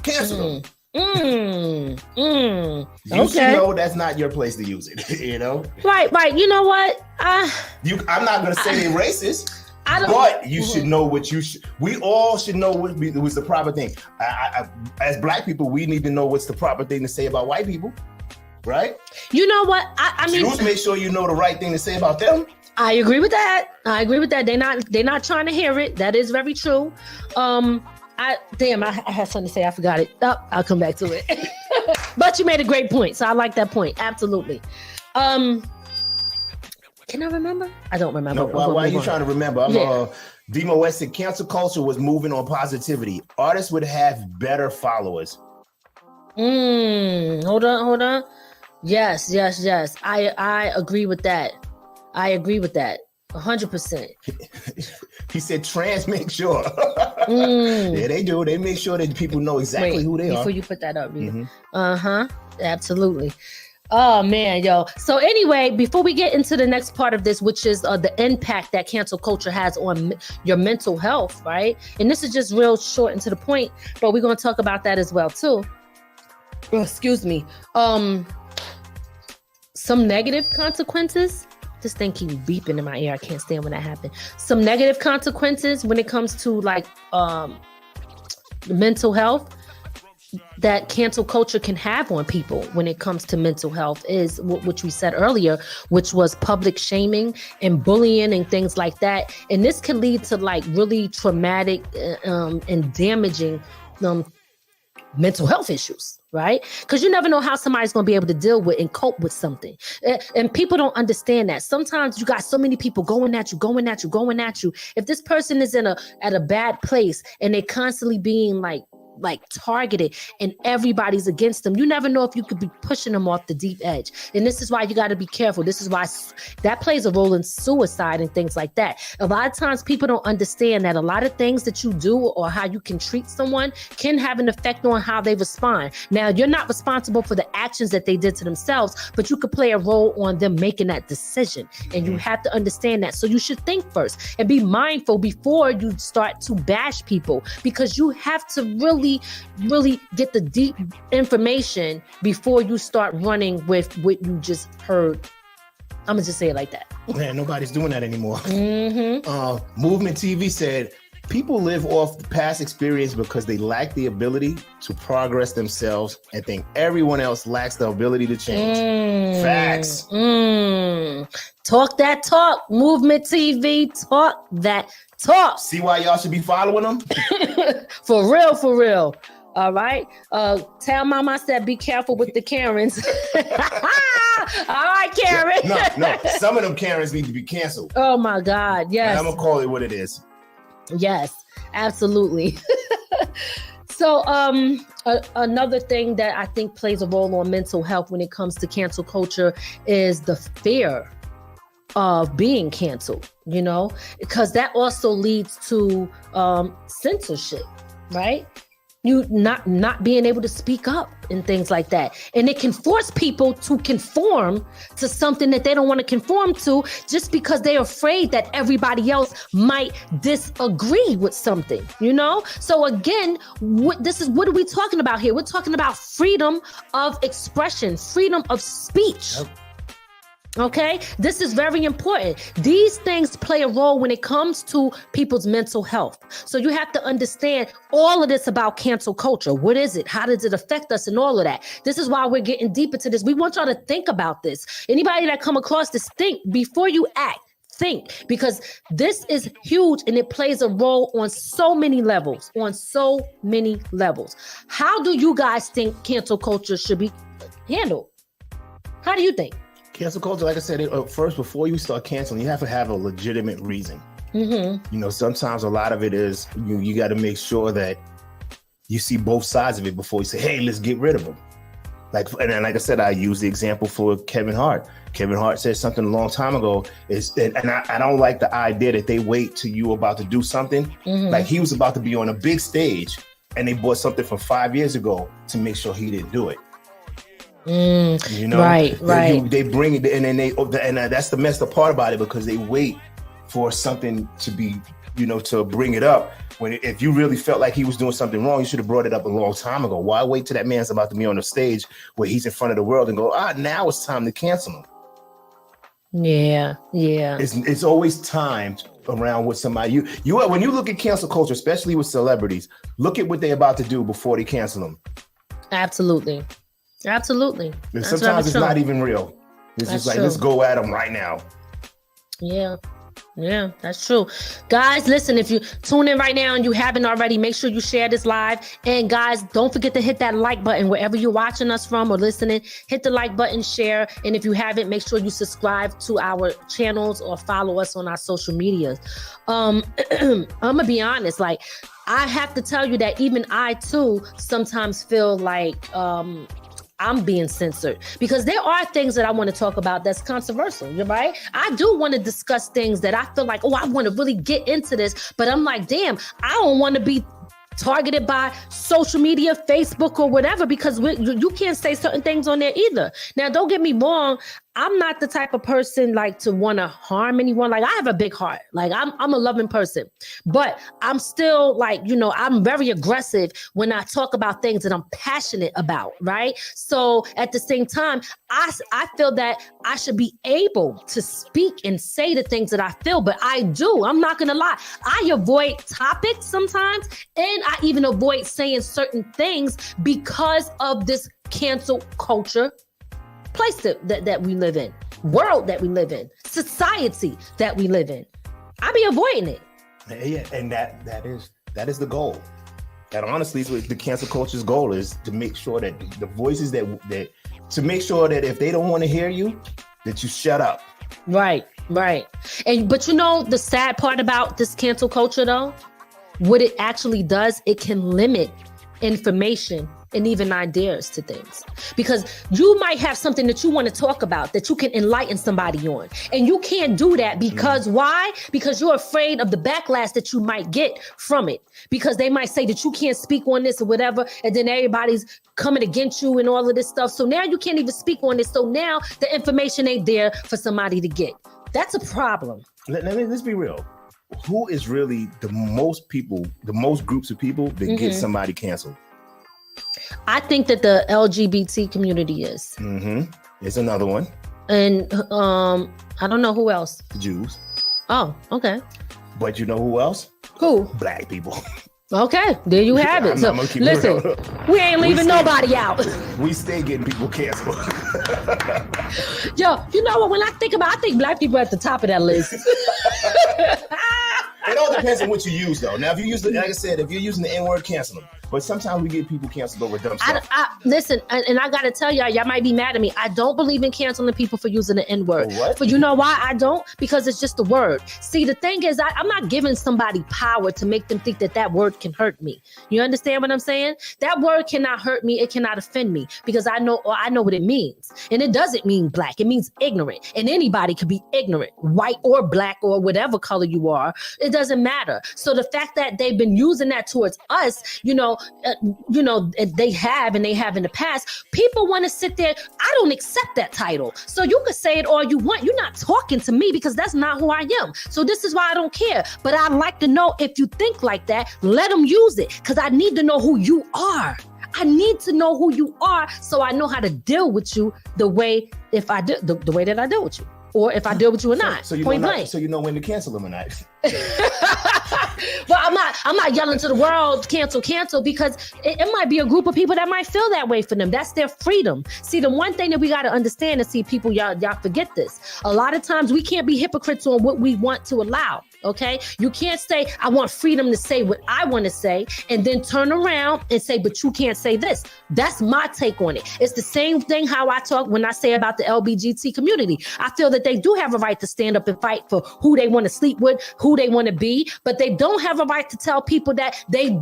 cancel them. You should know that's not your place to use it. You know. Right. You know what? I'm not gonna say they're racist. But you should know what you should. We all should know what was the proper thing. As Black people, we need to know what's the proper thing to say about white people, right? You know what? I mean, just make sure you know the right thing to say about them. I agree with that. They're not trying to hear it. That is very true. I had something to say. I forgot it. Oh, I'll come back to it. But you made a great point, so I like that point. Absolutely. Can I remember? I don't remember. No, why are you trying to remember? Demo West said cancel culture was moving on positivity. Artists would have better followers. Hold on. Yes. I agree with that. 100%. He said trans make sure. Yeah, they do. They make sure that people know exactly who they are. Before you put that up, absolutely. Oh man, yo. So anyway, before we get into the next part of this, which is the impact that cancel culture has on your mental health, right? And this is just real short and to the point, but we're going to talk about that as well too. Excuse me. Some negative consequences. This thing keeps beeping in my ear. I can't stand when that happens. Some negative consequences when it comes to like mental health that cancel culture can have on people when it comes to mental health is which we said earlier, which was public shaming and bullying and things like that. And this can lead to like really traumatic and damaging mental health issues, right? Because you never know how somebody's going to be able to deal with and cope with something. And people don't understand that. Sometimes you got so many people going at you. If this person is at a bad place and they're constantly being like targeted and everybody's against them, you never know if you could be pushing them off the deep edge. And this is why you got to be careful. This is why that plays a role in suicide and things like that. A lot of times people don't understand that a lot of things that you do or how you can treat someone can have an effect on how they respond. Now, you're not responsible for the actions that they did to themselves, but you could play a role on them making that decision. And you have to understand that. So you should think first and be mindful before you start to bash people, because you have to really get the deep information before you start running with what you just heard. I'm gonna just say it like that. Man, nobody's doing that anymore. Movement TV said people live off past experience because they lack the ability to progress themselves and think everyone else lacks the ability to change. Facts. Talk that talk. Movement TV, talk that talk. See why y'all should be following them? For real. All right. Tell mama I said be careful with the Karens. All right, Karen. No. Some of them Karens need to be canceled. Oh my God. Yes. And I'm gonna call it what it is. Yes, absolutely. So another thing that I think plays a role on mental health when it comes to cancel culture is the fear of being canceled, because that also leads to censorship, right? You not being able to speak up and things like that. And it can force people to conform to something that they don't want to conform to just because they're afraid that everybody else might disagree with something, So again, what are we talking about here? We're talking about freedom of expression, freedom of speech. Yep. Okay, this is very important. These things play a role when it comes to people's mental health. So you have to understand all of this about cancel culture. What is it? How does it affect us and all of that? This is why we're getting deep into this. We want y'all to think about this. Anybody that come across this, think before you act. Think, because this is huge and it plays a role on so many levels, How do you guys think cancel culture should be handled? How do you think? Cancel culture, like I said, first, before you start canceling, you have to have a legitimate reason. Sometimes a lot of it is you got to make sure that you see both sides of it before you say, hey, let's get rid of them. Like I said, I use the example for Kevin Hart. Kevin Hart said something a long time ago, I don't like the idea that they wait till you about to do something. Like he was about to be on a big stage and they bought something from 5 years ago to make sure he didn't do it. Right. They bring it and then and that's the messed up part about it, because they wait for something to be to bring it up. If you really felt like he was doing something wrong, you should have brought it up a long time ago. Why wait till that man's about to be on the stage where he's in front of the world and go, now it's time to cancel him? Yeah. It's always time around with somebody. When you look at cancel culture, especially with celebrities, look at what they're about to do before they cancel them. Absolutely. And sometimes it's not even real. It's just like, let's go at them right now. Yeah, that's true. Guys, listen, if you tune in right now and you haven't already, make sure you share this live. And guys, don't forget to hit that like button wherever you're watching us from or listening. Hit the like button, share. And if you haven't, make sure you subscribe to our channels or follow us on our social medias. I'm going to be honest, like, I have to tell you that even I too sometimes feel like I'm being censored because there are things that I want to talk about that's controversial, right? I do want to discuss things that I feel like, I want to really get into this, but I'm like, damn, I don't want to be targeted by social media, Facebook or whatever, because you can't say certain things on there either. Now, don't get me wrong. I'm not the type of person like to want to harm anyone. Like I have a big heart. Like I'm a loving person, but I'm still like, I'm very aggressive when I talk about things that I'm passionate about. Right. So at the same time, I feel that I should be able to speak and say the things that I feel, but I do. I'm not going to lie. I avoid topics sometimes, and I even avoid saying certain things because of this cancel culture place that we live in, world that we live in, society that we live in. I be avoiding it. Yeah, and that is the goal. And honestly, the cancel culture's goal is to make sure that the voices that to make sure that if they don't want to hear you, that you shut up. Right. But the sad part about this cancel culture though, what it actually does, it can limit information and even ideas to things, because you might have something that you want to talk about that you can enlighten somebody on, and you can't do that because why? Because you're afraid of the backlash that you might get from it, because they might say that you can't speak on this or whatever, and then everybody's coming against you and all of this stuff. So now you can't even speak on this. So now the information ain't there for somebody to get. That's a problem. Let's be real. Who is really the most groups of people that get somebody canceled? I think that the LGBT community is. It's another one. And I don't know who else. The Jews. Oh, okay. But you know who else? Who? Black people. Okay, there you have it. So listen, we ain't leaving nobody out. We stay getting people canceled. Yo, you know what? When I think black people at the top of that list. It all depends on what you use, though. Now, if you use like I said, if you're using the N-word, cancel them. But sometimes we get people canceled over dumb stuff. Listen, and I got to tell y'all might be mad at me. I don't believe in canceling people for using the N-word. What? But you know why I don't? Because it's just a word. See, the thing is, I'm not giving somebody power to make them think that word can hurt me. You understand what I'm saying? That word cannot hurt me. It cannot offend me, because I know what it means. And it doesn't mean black. It means ignorant. And anybody could be ignorant, white or black or whatever color you are. It doesn't matter. So the fact that they've been using that towards us, they have in the past, people want to sit there. I don't accept that title. So you can say it all you want. You're not talking to me, because that's not who I am. So this is why I don't care. But I'd like to know, if you think like that, let them use it, because I need to know who you are. I need to know who you are, so I know how to deal with you the way that I deal with you, or if I deal with you or not. So you point blank. So you know when to cancel them or not. Well, I'm not yelling to the world, cancel, because it might be a group of people that might feel that way for them. That's their freedom. See, the one thing that we got to understand is, people, y'all forget this. A lot of times we can't be hypocrites on what we want to allow. Okay, you can't say I want freedom to say what I want to say, and then turn around and say, but you can't say this. That's my take on it. It's the same thing how I talk when I say about the LGBT community. I feel that they do have a right to stand up and fight for who they want to sleep with, who they want to be, but they don't have a right to tell people that they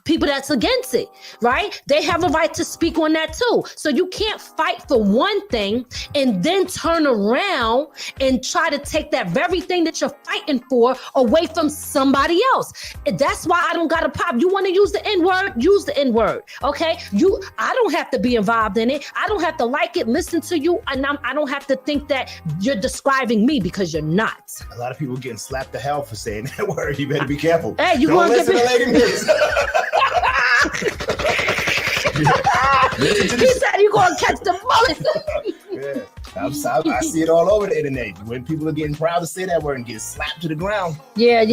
people that's against it, right? They have a right to speak on that too. So you can't fight for one thing and then turn around and try to take that very thing that you're fighting stand for away from somebody else. That's why I don't got a pop. You want to use the N-word? Use the N-word. Okay? I don't have to be involved in it. I don't have to like it, listen to you, and I don't have to think that you're describing me because you're not. A lot of people getting slapped to hell for saying that word. You better be careful. Hey, you don't gonna listen to Lady Miz. He said you're gonna catch the bullet. Yeah. I see it all over the internet when people are getting proud to say that word and get slapped to the ground. Yeah.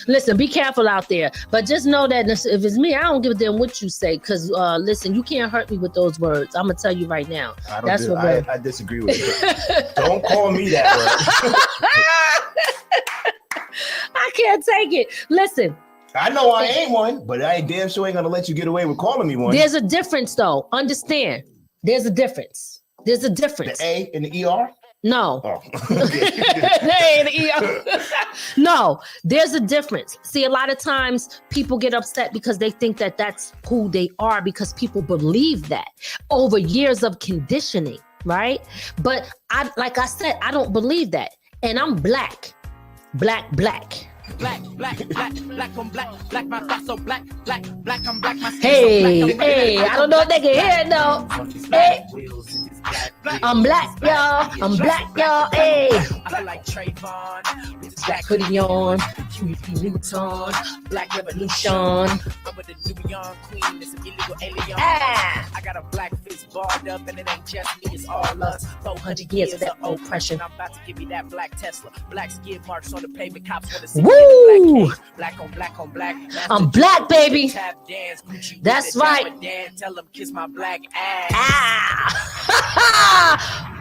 Listen, be careful out there. But just know that if it's me, I don't give a damn what you say. Because listen, you can't hurt me with those words. I'm gonna tell you right now. I disagree with you. Don't call me that word. I can't take it. Listen. I know I ain't one, but I ain't damn sure ain't gonna let you get away with calling me one. There's a difference, though. Understand? There's a difference. There's a difference. The A in the ER? No. Oh. The A in the ER. No, there's a difference. See, a lot of times people get upset because they think that that's who they are because people believe that over years of conditioning, right? But like I said, I don't believe that. And I'm black. Black. Black on black, my thoughts so black, I'm black, my skin Hey, so black. Hey, I don't know if they can hear it though. Hey, I'm black, y'all. Hey, I like Trayvon with his black hoodie on, Louis Vuitton, black revolution. Sean. I'm with the New York queen, it's an illegal alien. Ah. I got a black fist barred up, and it ain't just me, it's all us. 400 years of that oppression. I'm about to give you that black Tesla. Black skid marks on the pavement, cops want to see Woo! black on black. I'm black, baby. Tap dance, Gucci That's with it, right. tap it, dance, tell them kiss my black ass. Ah!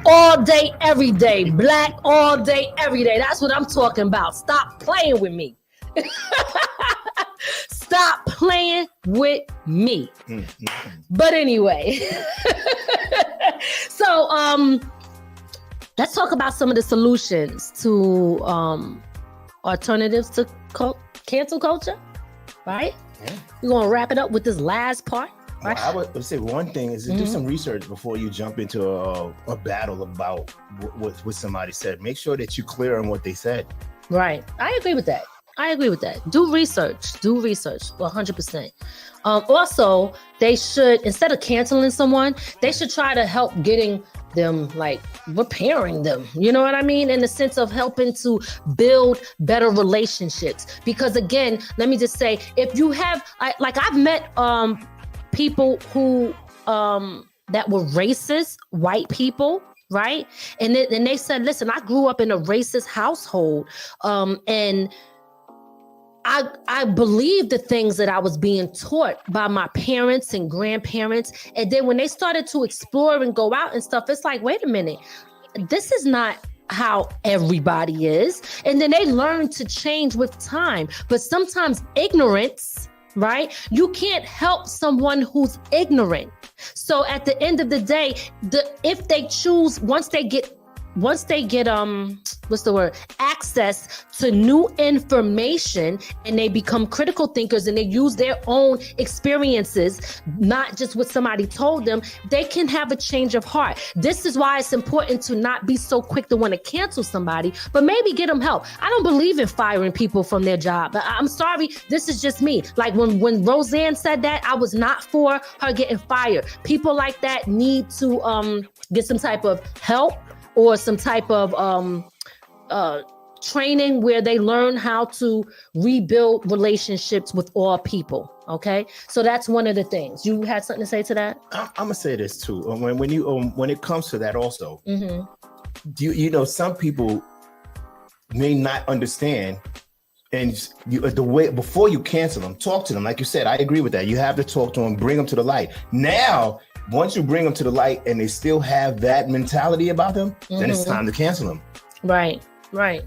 All day, every day. Black all day, every day. That's what I'm talking about. Stop playing with me. Stop playing with me. But anyway. So let's talk about some of the solutions to alternatives to cancel culture, right? Yeah. We're gonna wrap it up with this last part. Right? Well, I would say one thing is to do some research before you jump into a battle about what somebody said. Make sure that you're clear on what they said. Right. I agree with that. Do research 100%. Also, they should, instead of canceling someone, they should try to help getting them, like repairing them. You know what I mean? In the sense of helping to build better relationships. Because again, let me just say, if you have, I've met people who that were racist, white people, right? And they said, listen, I grew up in a racist household, and I believed the things that I was being taught by my parents and grandparents. And then when they started to explore and go out and stuff, it's like, wait a minute, this is not how everybody is. And then they learn to change with time. But sometimes ignorance, right? You can't help someone who's ignorant. So at the end of the day, if they choose, once they get access to new information, and they become critical thinkers and they use their own experiences, not just what somebody told them, they can have a change of heart. This is why it's important to not be so quick to want to cancel somebody, but maybe get them help. I don't believe in firing people from their job. I'm sorry, this is just me. Like when Roseanne said that, I was not for her getting fired. People like that need to get some type of help or some type of training where they learn how to rebuild relationships with all people. Okay, so that's one of the things. You had something to say to that? I'm gonna say this too. When it comes to that, also, you know, some people may not understand, and the way before you cancel them, talk to them. Like you said, I agree with that. You have to talk to them, bring them to the light. Now, once you bring them to the light and they still have that mentality about them, then it's time to cancel them. Right.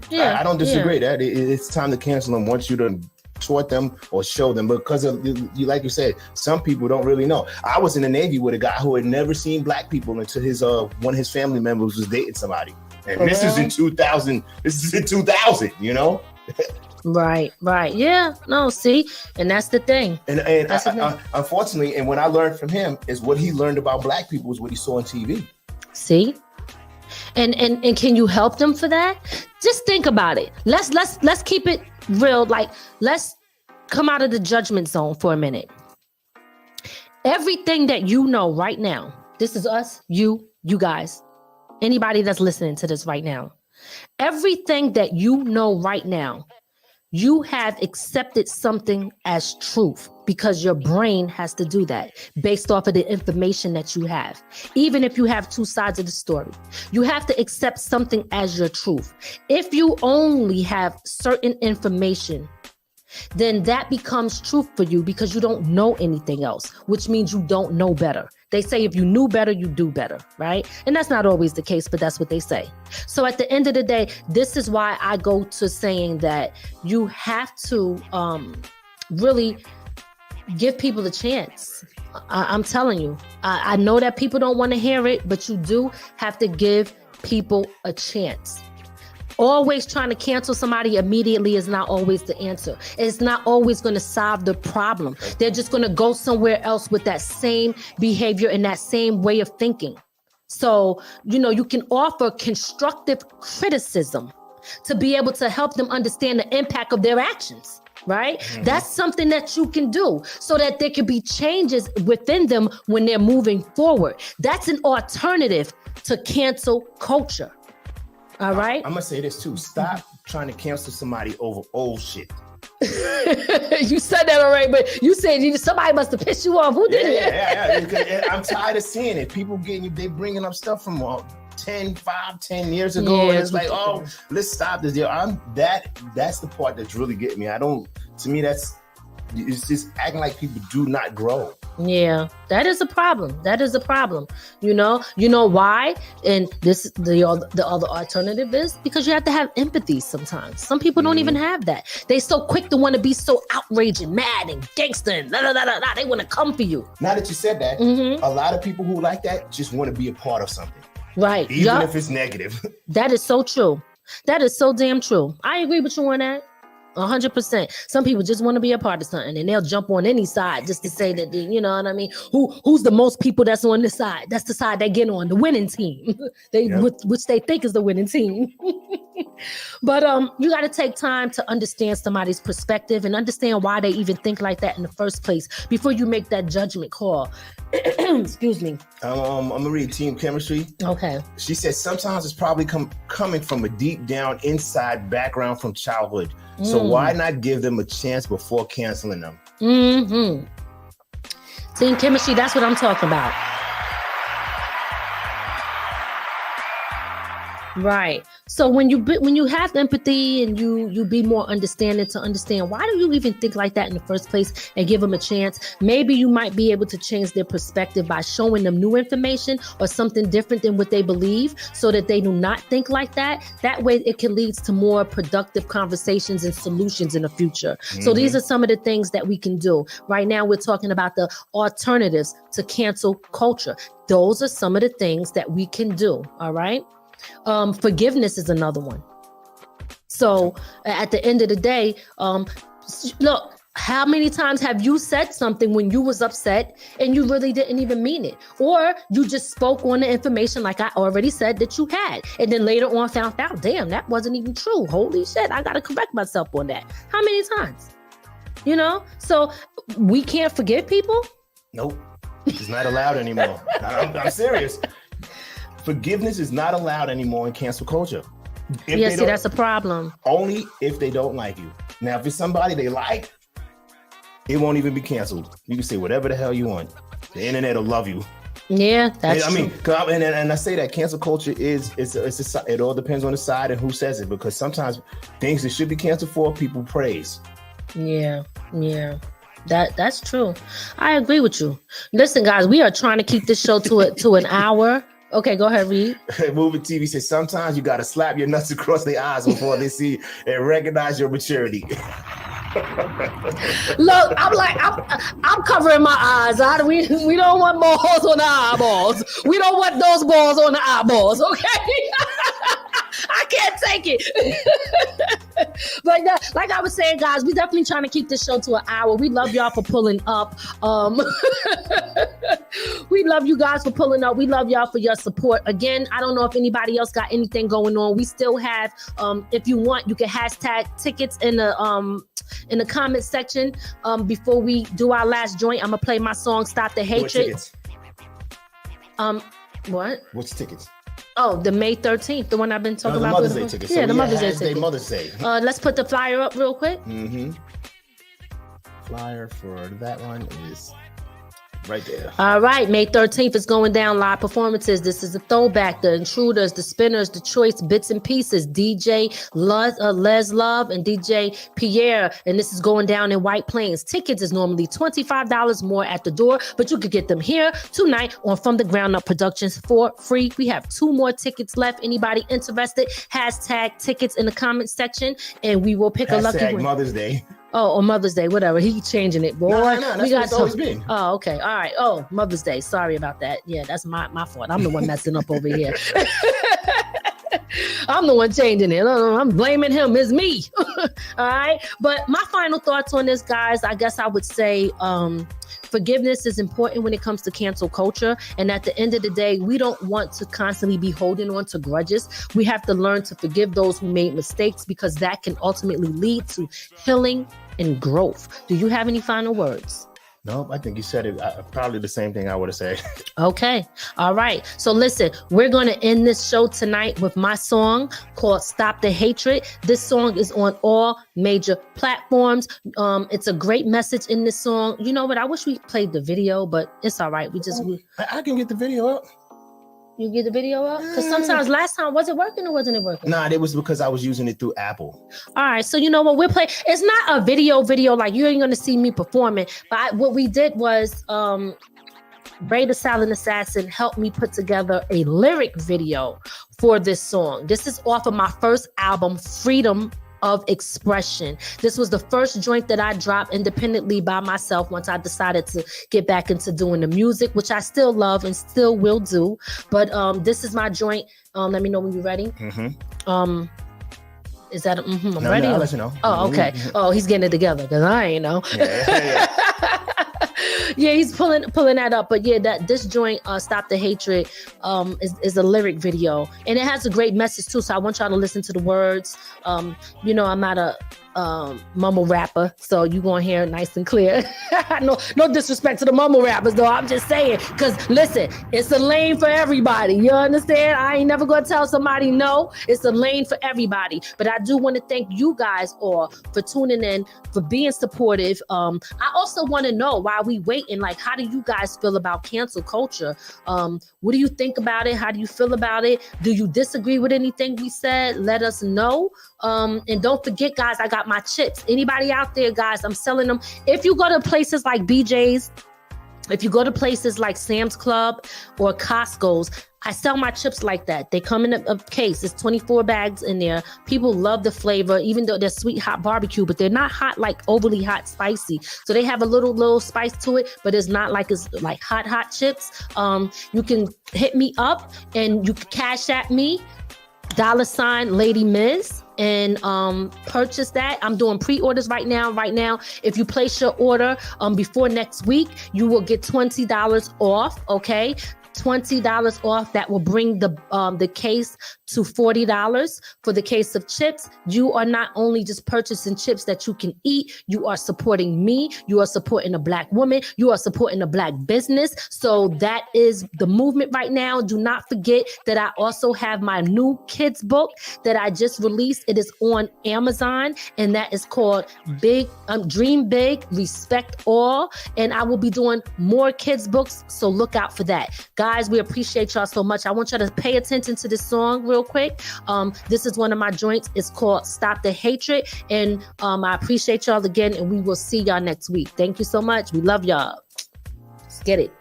Yeah. I don't disagree that it's time to cancel them once you done taught them or show them, because of you, like you said, some people don't really know. I was in the Navy with a guy who had never seen black people until his one of his family members was dating somebody, and this is in 2000. This is in 2000. You know. Right. Yeah. No, see, and that's the thing. And unfortunately, and when I learned from him, is what he learned about black people is what he saw on TV. See, And can you help them for that? Just think about it. Let's keep it real. Like, let's come out of the judgment zone for a minute. Everything that you know right now, this is us, you guys, anybody that's listening to this right now, everything that you know right now, you have accepted something as truth because your brain has to do that based off of the information that you have. Even if you have two sides of the story, you have to accept something as your truth. If you only have certain information, then that becomes truth for you because you don't know anything else, which means you don't know better. They say if you knew better, you do better, right? And that's not always the case, but that's what they say. So at the end of the day, this is why I go to saying that you have to really give people a chance. I'm telling you, I know that people don't want to hear it, but you do have to give people a chance. Always trying to cancel somebody immediately is not always the answer. It's not always going to solve the problem. They're just going to go somewhere else with that same behavior and that same way of thinking. So, you can offer constructive criticism to be able to help them understand the impact of their actions, right? Mm-hmm. That's something that you can do so that there can be changes within them when they're moving forward. That's an alternative to cancel culture. All right. I'm gonna say this too. Stop trying to cancel somebody over old shit. You said that already, but you said somebody must have pissed you off. Who did it? Yeah. I'm tired of seeing it. People they bringing up stuff from 10 years ago, and it's like, oh, let's stop this. That's the part that's really getting me. To me, it's just acting like people do not grow. Yeah, that is a problem. You know why? And this the other alternative is because you have to have empathy sometimes. Some people don't even have that. They so quick to want to be so outraged and mad and gangster and they want to come for you. Now that you said that, a lot of people who like that just want to be a part of something. Right. Even if it's negative. That is so true. That is so damn true. I agree with you on that. 100%. Some people just want to be a part of something and they'll jump on any side just to say that, you know what I mean? Who's the most people that's on this side? That's the side they get on, the winning team. Which they think is the winning team. But you got to take time to understand somebody's perspective and understand why they even think like that in the first place before you make that judgment call. Excuse me. I'm gonna read Team Chemistry. Okay. She said sometimes it's probably coming from a deep down inside background from childhood. So why not give them a chance before canceling them? Mm-hmm. Team Chemistry, that's what I'm talking about. Right. So when you have empathy and you be more understanding to understand why do you even think like that in the first place and give them a chance, maybe you might be able to change their perspective by showing them new information or something different than what they believe so that they do not think like that. That way it can lead to more productive conversations and solutions in the future. Mm-hmm. So these are some of the things that we can do. Right now we're talking about the alternatives to cancel culture. Those are some of the things that we can do. All right. Forgiveness is another one. So at the end of the day, look, how many times have you said something when you was upset and you really didn't even mean it? Or you just spoke on the information like I already said that you had. And then later on found out, damn, that wasn't even true. Holy shit, I got to correct myself on that. How many times? So we can't forgive people? Nope. It's not allowed anymore. I'm serious. Forgiveness is not allowed anymore in cancel culture. That's a problem. Only if they don't like you. Now, if it's somebody they like, it won't even be canceled. You can say whatever the hell you want. The internet will love you. Yeah, that's true. And I say that cancel culture it all depends on the side and who says it, because sometimes things that should be canceled for, people praise. Yeah. That's true. I agree with you. Listen, guys, we are trying to keep this show to an hour. Okay, go ahead, Reed. Movie TV says sometimes you got to slap your nuts across their eyes before they see and recognize your maturity. Look, I'm covering my eyes. We don't want balls on the eyeballs. We don't want those balls on the eyeballs. Okay, I can't take it. But like I was saying, guys, we definitely trying to keep this show to an hour. We love y'all for pulling up. We love you guys for pulling up. We love y'all for your support. Again, I don't know if anybody else got anything going on. We still have, if you want, you can hashtag tickets in the comment section. Before we do our last joint, I'm gonna play my song "Stop the Hatred." What? What's tickets? Oh, the May 13th, the one I've been talking about. Mother's Day tickets. Yeah, so the Mother's Day tickets. Mother's Day. Let's put the flyer up real quick. Mm-hmm. Flyer for that one is right there. All right, May 13th is going down. Live performances. This is a throwback. The Intruders, the Spinners, the Choice Bits and Pieces, DJ Les Love and DJ Pierre. And this is going down in White Plains. Tickets is normally $25 more at the door, but you could get them here tonight on From the Ground Up Productions for free. We have 2 more tickets left. Anybody interested? Hashtag tickets in the comment section, and we will pick a lucky winner. Mother's Day. Oh, or Mother's Day, whatever. He changing it, boy. No, that's what it's always been. Oh, okay. All right. Oh, Mother's Day. Sorry about that. Yeah, that's my fault. I'm the one messing up over here. I'm the one changing it. I'm blaming him. It's me. All right. But my final thoughts on this, guys, I guess I would say forgiveness is important when it comes to cancel culture. And at the end of the day, we don't want to constantly be holding on to grudges. We have to learn to forgive those who made mistakes, because that can ultimately lead to healing and growth. Do you have any final words? Nope, I think you said it. Probably the same thing I would have said. Okay. All right. So listen, we're going to end this show tonight with my song called Stop the Hatred. This song is on all major platforms. It's a great message in this song. You know what? I wish we played the video, but it's all right. I can get the video up. You get the video up? Because sometimes last time, was it working or wasn't it working? Nah, it was because I was using it through Apple. All right. So you know what? We're playing. It's not a video, like you ain't going to see me performing. But what we did was Ray the Silent Assassin helped me put together a lyric video for this song. This is off of my first album, Freedom of Expression. This was the first joint that I dropped independently by myself once I decided to get back into doing the music, which I still love and still will do. But this is my joint. Let me know when you're ready. Mm-hmm. Is that I'm ready? No, I'll let you know. Oh, okay. Oh, he's getting it together because I ain't know. Yeah. Yeah, he's pulling that up. But yeah, this joint, Stop the Hatred, is a lyric video. And it has a great message too. So I want y'all to listen to the words. You know, I'm not a mumble rapper, so you gonna hear it nice and clear. No disrespect to the mumble rappers though. I'm just saying, because listen, it's a lane for everybody. You understand? I ain't never gonna tell somebody no. It's a lane for everybody. But I do want to thank you guys all for tuning in, for being supportive. I also want to know, while we waiting, like, how do you guys feel about cancel culture? What do you think about it? How do you feel about it? Do you disagree with anything we said? Let us know. And don't forget, guys, I got my chips. Anybody out there, guys, I'm selling them. If you go to places like BJ's, if you go to places like Sam's Club or Costco's, I sell my chips like that. They come in a case. It's 24 bags in there. People love the flavor, even though they're sweet hot barbecue, but they're not hot, like overly hot spicy. So they have a little spice to it, but it's not like it's like hot chips. You can hit me up and you can cash at me, $ Lady Miz, and purchase that. I'm doing pre-orders right now. If you place your order before next week, you will get $20 off. Okay, $20 off. That will bring the case to $40 for the case of chips. You are not only just purchasing chips that you can eat, you are supporting me, you are supporting a Black woman, you are supporting a Black business. So that is the movement right now. Do not forget that I also have my new kids book that I just released. It is on Amazon, and that is called Dream Big, Respect All. And I will be doing more kids books, so look out for that. Guys, we appreciate y'all so much. I want y'all to pay attention to this song real quick. This is one of my joints. It's called Stop the Hatred. And I appreciate y'all again, and we will see y'all next week. Thank you so much. We love y'all. Let's get it.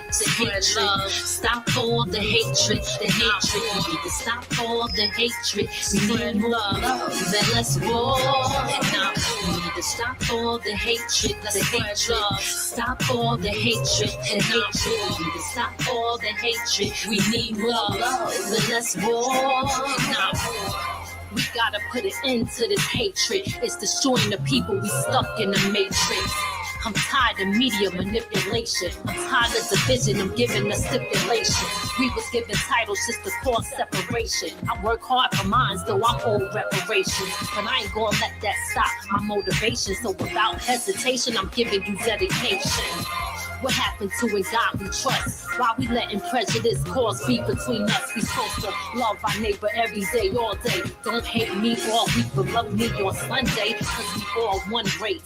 Spread love. Stop all the hatred, We need to stop all the hatred. We need more love. Then let's war. Now we need to stop all the hatred, the hatred. Stop all the hatred and hatred. We need to stop all the hatred. We need more love and less war. Not war. We gotta put an end to this hatred. It's destroying the people. We stuck in the matrix. I'm tired of media manipulation. I'm tired of division. I'm giving a stipulation. We was given titles just to cause separation. I work hard for mine, though I'm old reparations. But I ain't gonna let that stop my motivation. So without hesitation, I'm giving you dedication. What happened to in God we trust? Why we letting prejudice cause beef between us? We supposed to love our neighbor every day, all day. Don't hate me all week, but love me on Sunday. Cause we all one race,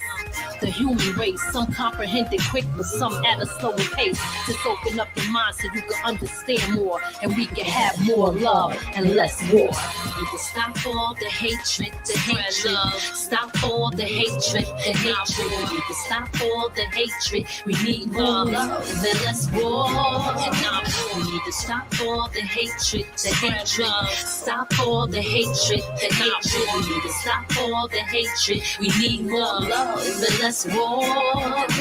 the human race. Some comprehend it quick, but some at a slower pace. Just open up your mind so you can understand more. And we can have more love and less war. We can stop all the hatred, the hatred. Stop all the hatred, the hatred. We can stop all the hatred. We need more love and less war. We need to stop all the hatred, the hatred. Stop all the hatred, the hatred. We need to stop all the hatred. We need more love and less war.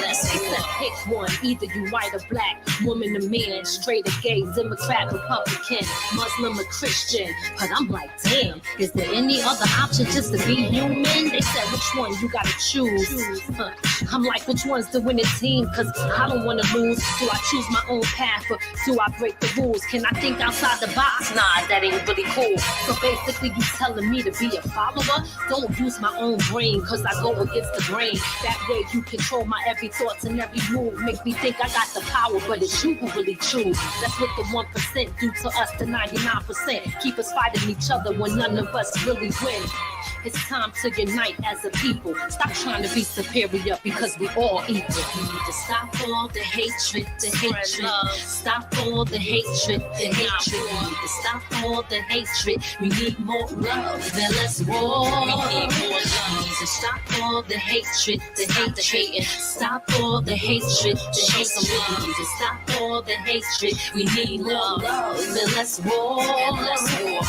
Let's pick one, either you white or black, woman or man, straight or gay, Democrat, Republican, Muslim or Christian. But I'm like, damn, is there any other option just to be human? They said, which one you gotta choose? I'm like, which one's the winning team? Cause I don't wanna lose. Do I choose my own path or do I break the rules? Can I think outside the box? Nah, that ain't really cool. So basically you telling me to be a follower? Don't use my own brain cause I go against the grain. That way you control my every thoughts and every move. Make me think I got the power, but it's you who really choose. That's what the 1% do to us, the 99%. Keep us fighting each other when none of us really win. It's time to unite as a people. Stop trying to be superior because we all equal. We need to stop all the hatred, the hatred. Stop all the hatred, the hatred. We need to stop all the hatred. We need more love and less war. We need more love. We need to stop all the hatred, the hatred. Stop all the hatred, the hatred. We need to stop all the hatred. We need more love and less war.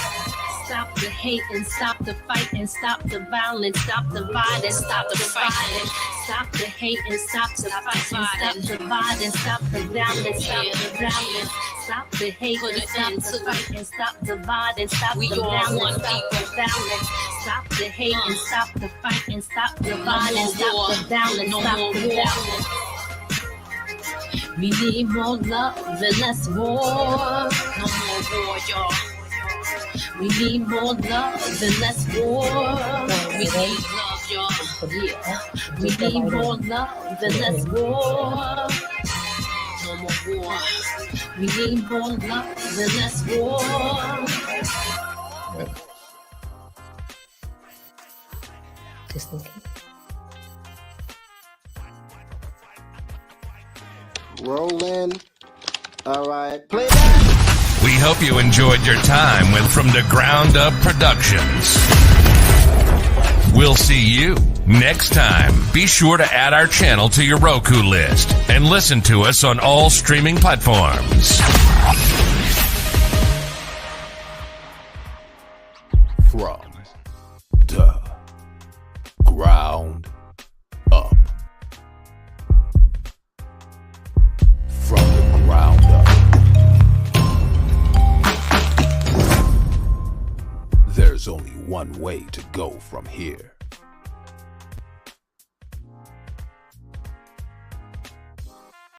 Stop the hate and stop the fight and stop the violence. Stop the violence, stop the fighting. Stop the hate and stop the fight and stop the violence. Stop the violence, stop the violence. Stop the hate and stop the fight and stop the violence. Stop the violence, stop the violence. Stop the hate and stop the fight and stop the violence. Stop the violence, stop the violence. We need more love and less war. No more war, y'all. We need more love and less war. We need love, y'all. Yeah. We need more love and less war. No more war. We need more love and less war. Just looking. Rolling. All right. Play that. We hope you enjoyed your time with From the Ground Up Productions. We'll see you next time. Be sure to add our channel to your Roku list and listen to us on all streaming platforms. From the ground up. From the ground up. There's only one way to go from here.